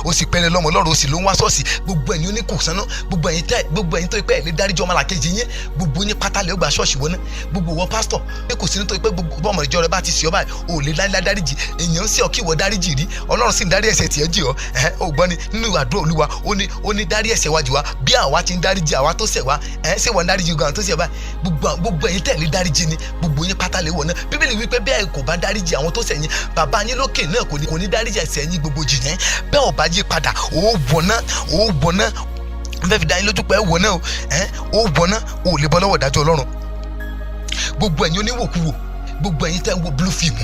ó sì pẹ́rẹ́ lọ́mọ Ọlọ́run, ó sì ló ń wá ṣọ́ọ̀ṣì. Gbogbo ẹ̀yin oníkùnsánná, gbogbo ẹ̀yin tó yẹ pé ẹ̀ lè dáríjì ọmọ làkejì yín, gbogbo yín pátá lè gba ṣọ́ọ̀ṣì wọná. Gbogbo wọ pásítọ̀ pé kò sí nítorí pé gbogbo ọmọ ìjọ rẹ bá ti ṣe ọ báyìí, ò lè láíláí dáríjì. Èèyàn ń ṣe ọ kí ìwọ dáríjì rí, Ọlọ́run sì ń dárí ẹ̀ṣẹ̀ tiẹ̀ jì ọ́. Ó gbọ́ ni nínú àdúrà Olúwa, ó ní dárí ẹ̀ṣẹ̀ wa jì wá bí àwa ti ń dáríjì àwa tó ṣẹ̀ wá, ṣé wọ́n ń dáríjì gan tó ṣẹ̀ báyìí. Gbogbo ẹ̀yin tẹ̀lé dáríjì ni, gbogbo yín pátá lè wọ̀ náà. Bíbélì wípé bẹ́ẹ̀ kò bá dáríjì àwọn tó ṣẹ̀ yín, bàbá yín lókè náà kò ní dáríjì ẹ̀ṣẹ̀ yín gbogbo jì yẹn. Bẹ́ẹ̀ ò bá yí padà, ó wọ̀ náà fẹ́ fi dá yín lójú pé ẹ wọ̀ náà ó wọ̀ náà, ó lè bọ́ lọ́wọ́ ìdájọ́ Ọlọ́run. Gbogbo ẹ̀yin oníwòkuwò, gbogbo ẹ̀yin tẹ́ ń wo blue film,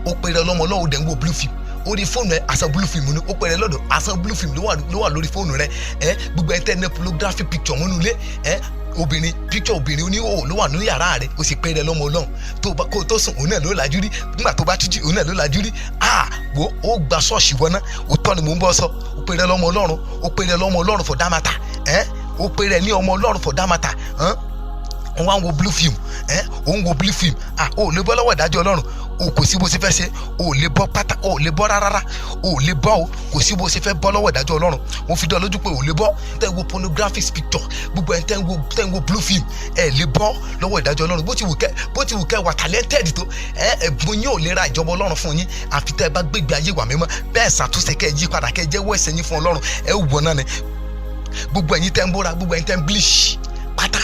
ó pèrè ọlọ́mọ Ọlọ́run dẹ̀ ń wo blue film, orí fóònù rẹ àṣà blue film ni ó pẹ̀rẹ̀ lọ́dọ̀, àṣà blue film ló wà lórí fóònù rẹ. Gbogbo ẹ̀ tẹ́ ní pornography picture mọ́nú ilé, obìnrin picture obìnrin oníhòòhò ló wà ní yàrá rẹ, ó sì pẹ̀rẹ̀ lọ́mọ Ọlọ́run. Kó tó sùn òun náà ló lajú rí, nígbà tó bá tún jí òun náà ló lajú rí. Wo ó gba ṣọ́ọ̀ṣì wọná, òótọ́ ni mò ń bọ́ sọ, ó pẹ̀rẹ̀ lọ́mọ Ọlọ́run, ó pẹ̀rẹ̀ lọ́mọ Ọlọ́run for that matter, ó pẹ̀rẹ̀ ní ọmọ Ọlọ́run for that matter. Wọ́n wá ń wo blue film, ó ń wo blue film, ó lè bọ́ lọ́wọ́ ìdájọ́ Ọlọ́run, o kò sí bó ṣe fẹ́ ṣe, o lè bọ́ pátá, o lè bọ́ rárá, o lè bọ́ o, kò sí bó ṣe fẹ́ bọ́ lọ́wọ́ ìdájọ́ Ọlọ́run. Mo fi dán lójú pé o lè bọ́. Tẹ́ ń wo pornographic picture, gbogbo ẹ̀ tẹ́ ń wo blue film, ẹ lè bọ́ lọ́wọ́ ìdájọ́ Ọlọ́run. Bó ti wù kẹ́ wà talented tó, ẹ̀bùn yín ò lè ra ìjọba Ọlọ́run fún yín, àfi tẹ́ ẹ bá gbégbé ayé wà mímọ́, bẹ́ẹ̀ ṣàtúnṣe kẹ́ ẹ yí padà, kẹ́ ẹ jẹ́wọ́ ẹ̀ṣẹ̀ yín fún Ọlọ́run, ẹ wọ̀ náà ni. Gbogbo ẹ̀yin tẹ́ ń bóra, gbogbo ẹ̀yin tẹ́ ń bleach pátá,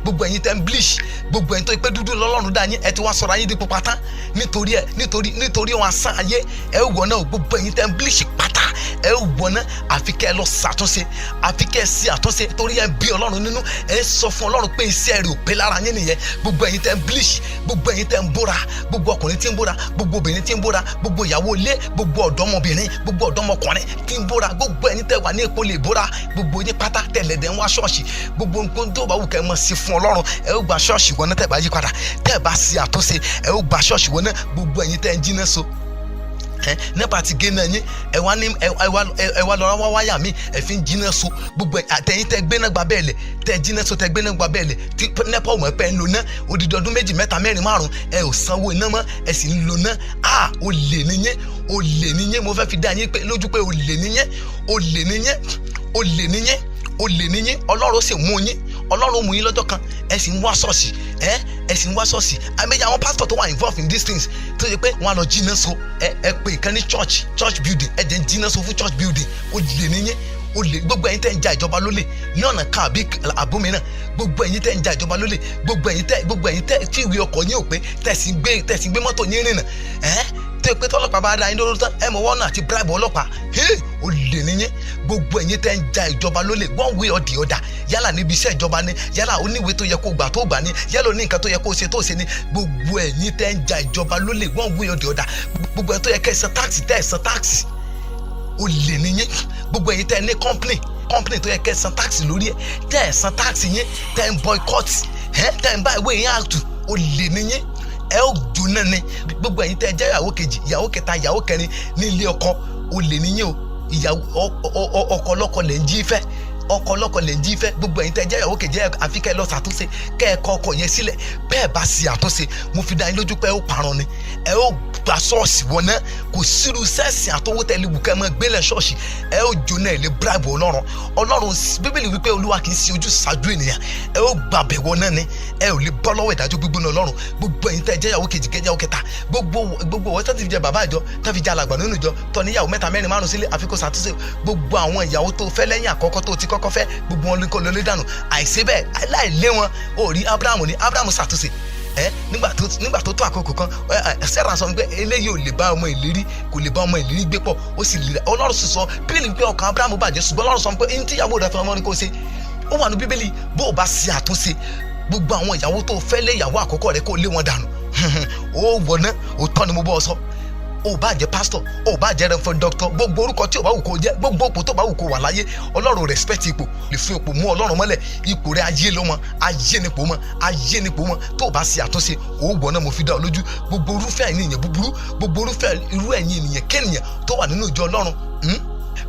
gbogbo ẹ̀yin tẹ́ ń bleach, gbogbo ẹ̀yin tó pé dúdú lọ́lọ́run dá yín, ẹ ti wá sọ̀rọ̀ ayé di pupa tán nítorí wọn asán ayé. Ẹ wọ̀ náà, gbogbo ẹ̀yin tẹ́ ń bleach pátá, ẹ wọ̀ náà, àfi kẹ́ ẹ lọ ṣàtúnṣe, àfi kẹ́ ẹ ṣe àtúnṣe, torí ẹ bí Ọlọ́run nínú, ẹ sọ fún Ọlọ́run pé iṣẹ́ rẹ̀ ò pé lára yín nìyẹn. Gbogbo ẹ̀yin tẹ́ ń bleach, gbogbo ẹ̀yin tẹ́ ń bóra, gbogbo ọkùnrin tí ń bóra, gbogbo obìnrin tí ń bóra, gbogbo ìyàwó ilé, gbogbo ọ̀dọ́mọbìnrin, gbogbo ọ̀dọ́mọkùnrin tí ń bóra, gbogbo ẹ̀yin tẹ́ wà ní ipò lè bóra, gbogbo yín pátá tẹ̀lẹ̀dẹ̀ ń wá ṣọ́ọ̀ṣì, gbogbo nǹkan tó bá wù kẹ́ ẹ mọ̀ sí fún Ọlọ́run, ẹ ó gba ṣọ́ọ̀ṣì wọná. Tẹ́ bá yí padà, tẹ́ bá ṣe àtúnṣe, ẹ ó gba ṣọ́ọ̀ṣì wọná. Gbogbo ẹ̀yin tẹ́ ń jí náà so, nípa ti gé náà yín, ẹ wá lọ wá wáyà mi, ẹ fi ń jí náà so. Gbogbo àtẹ̀yin tẹ́ gbé náà gba bẹ́ẹ̀ lẹ̀, tẹ́ jí náà so, tẹ́ gbé náà gba bẹ́ẹ̀ lẹ̀, tí nẹ́pà ọmọ ẹ̀pẹ́ ń lo ná odidi ọdún 2, 3, 4, 5, ẹ ò sanwó iná mọ́, ẹ sì ń lo ná. Olè níyẹn, mo fẹ́ fi dá yín lójú pé olè níyẹn, Ọlọ́run sì mú yín, Ọlọ́run mú yín lọ́jọ́ kan, ẹ sì ń wá ṣọ́ọ̀ṣì, àmẹ́yà àwọn pásítọ̀ tó wà involved in these things tó yẹ pé wọ́n á lọ jí náà so, ẹ pé ìkan ní church building, ẹ jẹ́ ń jí náà so fún church building. Olè níyẹn, gbogbo ẹ̀yin tẹ́ ń ja ìjọba lólè ní ọ̀nà kan àbí àbómìíràn, gbogbo ẹ̀yin tẹ́ ń ja ìjọba lólè, gbogbo ẹ̀yin tẹ́ tí ìwé ọkọ̀ yín ò pé tẹ̀sí gbé mọ́tò yín rìnnà, tó pé tọ́lọ́pàá bá dá yín lóró tán, ẹ mọ̀ wọ́n náà ti bribe ọlọ́pàá. Olè níyẹn, gbogbo ẹ̀yin tẹ́ ń ja ìjọba lólè one way or the other, yálà níbi iṣẹ́ ìjọba ni, yálà oníwèé tó yẹ kó gbà tó gbà ni, yálà oní nǹkan tó yẹ kó ṣe tó ṣe ni, gbogbo ẹ̀yin tẹ́ ń ja ìjọba lólè one way or the other, gbogbo ẹ̀yin tó yẹ kẹ́ san táàsì tẹ́ ẹ̀ san táàsì. Olè níyẹn, gbogbo ẹ̀yin tẹ́ ní company tó yẹ kẹ́ san táàsì lórí ẹ̀, tẹ́ ẹ̀ san táàsì yẹn, tẹ́ ń boycott, tẹ́ ń bá ìwé yẹn àtù. Olè níyẹn, ẹ ó jóná ni. Gbogbo ẹ̀yin tẹ́ jẹ́ ìyàwó kejì, ìyàwó kẹta, ìyàwó kẹrin ní ilé ọkọ, olè níyẹn o. Ìyàwó ọkọ lọ́kọ lè ń jí fẹ́, gbogbo ẹ̀yin tẹ́ jẹ́ ìyàwó kejì, àfi kẹ́ lọ ṣàtúnṣe, kẹ́ ẹ kọ ọkọ yẹn sílẹ̀. Bẹ́ẹ̀ bá ṣe àtúnṣe, mo fi dá yín lójú pé ó parun ni. Ẹ ó gba ṣọ́ọ̀ṣì wọná, kò sírú sẹ́ẹ̀sì àtọwọ́ tẹ́lẹ̀ wù kẹ́ mọ́ gbélé ṣọ́ọ̀ṣì, ẹ ó jóná, ẹ lè bribe Ọlọ́run. Bíbélì wípé Olúwa kì í ṣe ojú ṣáájú ènìyàn, ẹ ó gbàbẹ̀ wọná ni, ẹ ò lè bọ́ lọ́wọ́ ìdájọ́ gbígbóná Ọlọ́run. Gbogbo ẹ̀yin tẹ́ jẹ́ ìyàwó kejì, kẹ́ ìyàwó kẹta, gbogbo wọ́n tẹ́ fi jẹ bàbá ìjọ, tẹ́ fi jẹ alàgbà nínú ìjọ, tọ́ níyàwó 3, 4, 5 sílé, àfi kó ṣàtúnṣe. Gbogbo àwọn ìyàwó tó fẹ́ lẹ́yìn àkọ́kọ́ tó ti kọ́kọ́ kọ́kọ́ fẹ́ gbogbo wọn kọ́ lọlé dànù àìṣe bẹ́ẹ̀ aláìlé wọn ò rí Abrahamu ṣàtúnṣe nígbà tó tó àkókò kan Sárà sọ pé eléyìí ò lè bá ọmọ ìlérí kò lè bá ọmọ ìlérí gbé pọ̀ ó sì lè Ọlọ́run sì sọ bíbélì pé ọkàn Abrahamu bàjẹ́ ṣùgbọ́n Ọlọ́run sọ pé ní tíyàwó rẹ fẹ́ ọmọ ní kò ṣe ó wà ní bíbélì bó o bá ṣe àtúnṣe gbogbo àwọn ìyàwó tó fẹ́ lé ìyàwó àkọ́kọ́ rẹ kó lé wọn dànù ó wọná òótọ́ ni mo bọ́ ọ sọ ó bá jẹ́ pásítọ̀ ó bá jẹ́ rẹ́fọ́n dọ́kítọ̀ gbogbo orúkọ tí ó bá wù kó jẹ́ gbogbo òpó tó bá wù kó wà láyé Ọlọ́run respect ipò lè fún ipò mú Ọlọ́run mọ́lẹ̀ ipò rẹ̀ ayé ló mọ́ ayé nípò mọ́ tó o bá ṣe àtúnṣe ó gbọ́n náà mo fi dá ọ lójú gbogbo irúfẹ́ ẹ̀yin ènìyàn búburú gbogbo irúfẹ́ irú ẹ̀yin ènìyàn kéènìyàn tó wà nínú ìjọ Ọlọ́run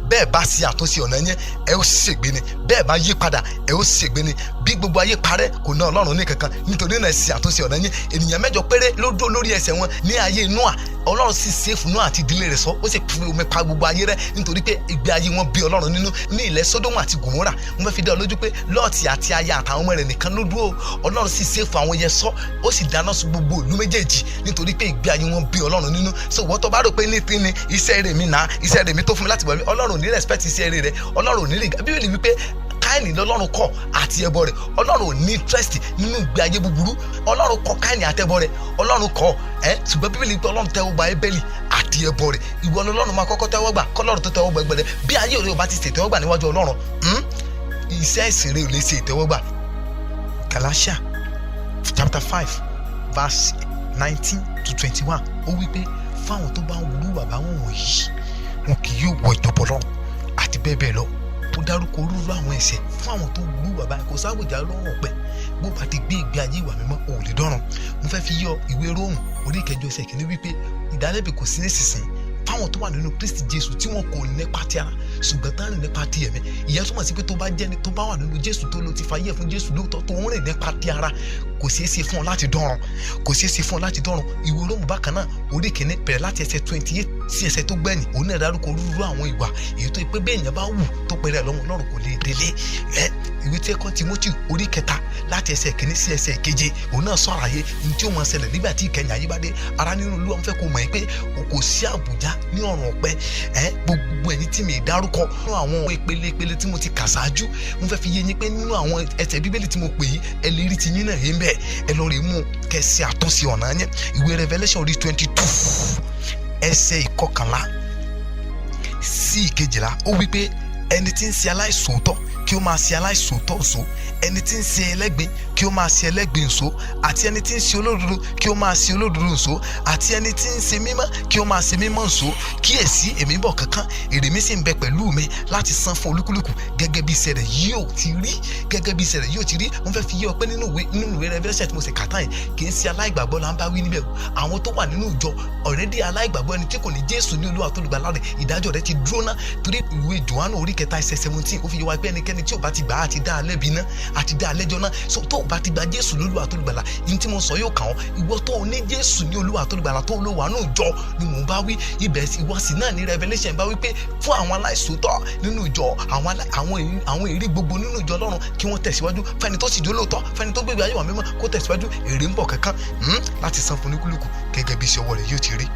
bẹ́ẹ̀ bá ṣe àtúnṣe ọ̀nà yẹn ẹ ó ṣègbé ni bẹ́ẹ̀ bá yí padà ẹ ó ṣègbé ni bí gbogbo ayé parẹ́ kò ná Ọlọ́run ní kankan nítorí náà ṣe àtúnṣe ọ̀nà yẹn ènìyàn 8 péré ló dó lórí ẹsẹ̀ wọn ní ayé Nóà Ọlọ́run sì ṣèfù Nóà àti ìdílé rẹ̀ sọ ó sì fi omi pa gbogbo ayé rẹ̀ nítorí pé ìgbé ayé wọn bí Ọlọ́run nínú ní ilẹ̀ Sódómù àti Gòmórà mo fẹ́ fi dá ọ lójú pé Lọ́ọ̀tì àti aya àtàwọn ọmọ rẹ̀ nìkan ló dúró Ọlọ́run sì ṣèfù àwọn yẹn sọ ó sì dáná sun gbogbo ìlú méjèèjì nítorí pé ìgbé ayé wọn bí Ọlọ́run nínú so wọ́n tó bá rò pé ní iṣẹ́ rẹ̀ mi náà iṣẹ́ rẹ̀ mi tó fún mi láti bọ̀ mí Ọlọ́run ní respect iṣẹ́ rẹ̀ Ọlọ́run ní rí Bíbélì wípé Káínì lọ́lọ́run kọ̀ àti ẹbọ rẹ̀ Ọlọ́run ò ní interest nínú ìgbé ayé búburú Ọlọ́run kọ̀ Káínì àtẹbọ rẹ̀ Ọlọ́run kọ̀ ṣùgbọ́n Bíbélì wípé Ọlọ́run tẹ́wọ́ gba Ébélì àti ẹbọ rẹ̀ ìwọ Ọlọ́run máa kọ́kọ́ tẹ́wọ́ gbà kọ́lọ́run tó tẹ́wọ́ gba ẹgbẹ́ rẹ̀ bí ayé rẹ̀ ò bá ti ṣe ìtẹ́wọ́ gbà níwájú Ọlọ́run iṣẹ́ ìsìn rẹ̀ ò lè ṣe ìtẹ́wọ́ gbà. Galatia chapter 5 verse 19 to 21 ó wípé fáwọn tó bá ń wúlú bàbá wọn wọ̀nyí wọn kì yóò wọ ìjọba Ọlọ́run àti bẹ́ẹ̀ bẹ́ẹ̀ lọ tó dárúkọ orúurú àwọn ẹ̀ṣẹ̀ fún àwọn tó wúlú bàbá kò sáwòjà lọ́rùn ọ̀pẹ bó bá ti gbé ìgbé ayé ìwà mímọ́ ò lè dọ́rùn mo fẹ́ fi yọ ìwé Róòmù orí 9 ẹsẹ̀ kìíní wípé ìdálẹ́bi kò sí nísinsìnyí fáwọn tó wà nínú Kristi Jésù tí wọn kò nípa ti ara ṣùgbọ́n tá rìn nípa ti ẹ̀mí ìyẹn túmọ̀ sí pé tó bá jẹ́ni tó bá wà nínú Jésù tó ló ti fayé fún Jésù lóòótọ́ tó ń rìn nípa ti ara kò ṣeé ṣe fún ọ láti dọ́run ìwé Róòmù bákan náà orí 1 bẹ̀rẹ̀ láti ẹsẹ̀ 28 sí ẹsẹ̀ tó gbẹ̀yìn òun náà dárúkọ orúurú àwọn ìwà èyí tó pé bẹ́ẹ̀ yẹn bá wù tó pẹ̀rẹ̀ lọ́wọ́ Ọlọ́run kò lè délé ìwé tí ẹ̀kọ́ Tímótì orí 3 láti ẹsẹ̀ 1 sí ẹsẹ̀ 7 òun náà sọ̀rọ̀ ayé ní tí ó máa ṣẹlẹ̀ nígbà tí ìkẹyìn ayé bá dé ara nínú Olúwa ń fẹ́ kó mọ̀ pé kò sí àbùjá ní ọ̀run ọ̀pẹ gbogbo ẹ̀yin tí mi dárúkọ nínú àwọn ìpele tí mo ti kà ṣáájú mo fẹ́ fi yé yín pé nínú àwọn ẹsẹ̀ Bíbélì tí mo pè yí ẹ lè rí ti yín náà yé ń bẹ́ẹ̀ ẹ lọ rè mú kẹsì àtúnṣe ọ̀nà yẹn ìwé Revelation orí 22 ẹsẹ̀ 11 sí 12 ó wí pé ẹni tí ń ṣe aláìṣòótọ́ kí ó máa ṣe aláìṣòótọ́ nṣó ẹni tí ń ṣe ẹlẹ́gbin kí ó máa ṣe ẹlẹ́gbin nṣó àti ẹni tí ń ṣe olódodo kí ó máa ṣe olódodo nṣó àti ẹni tí ń ṣe mímọ́ kí ó máa ṣe mímọ́ nṣó kíyèsí èmi bọ̀ kankan èrè mi sì ń bẹ pẹ̀lú mi láti san fún olúkúlùkù gẹ́gẹ́ bí iṣẹ́ rẹ̀ yóò ti rí mo fẹ́ fi yé ọ pé nínú ìwé Revelation tí mo sì kà tán yìí kì í ṣe aláìgbàgbọ́ là ń bá wí níbẹ̀ o àwọn tó wà nínú ìjọ already aláìgbàgbọ́ ẹni tí kò ní Jésù ní Olúwa tó lùgbàlà rẹ̀ ìdájọ́ rẹ̀ ti dúró ná torí ìwé Jòhánù orí 3 ẹsẹ̀ 17 ó fi yé wa pé ẹnikẹ́ni tí ò bá ti gbà á ti dá a lẹ́bi ná àti dá a lẹ́jọ́ ná so tó o bá ti gba Jésù ní Olúwa tó lùgbàlà yìí tí mo sọ yóò kàn ọ́ ìwọ tó o ní Jésù ní Olúwa tó lùgbàlà tó o lò wà nù ìjọ ni mò ń bá wí ibẹ̀ ìwọ́sì náà ní Revelation bá wí pé fún àwọn aláìṣòótọ́ nínú ìjọ àwọn èrè gbogbo nínú ìjọ Ọlọ́run kí wọ́n tẹ̀síwájú fẹ́ni tó sì jólóòtọ́ fẹ́ni tó gbégbé ayé wà mímọ́ kó tẹ̀síwájú èrè ń bọ̀ kankan láti san fún oníkúlùkù gẹ́gẹ́ bí iṣẹ́ ọwọ́ rẹ̀ yóò ti rí.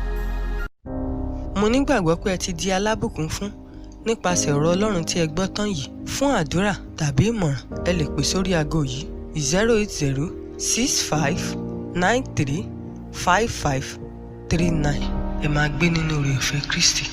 mo nígbàgbọ́ pé ẹ ti di alábùkún fún nípasẹ̀ ọ̀rọ̀ Ọlọ́run tí ẹ gbọ́ tán yìí fún àdúrà tàbí ìmọ̀ràn ẹ lè pè sórí aago yìí 08065935539 ẹ máa gbé nínú oore ọ̀fẹ́ Kristi.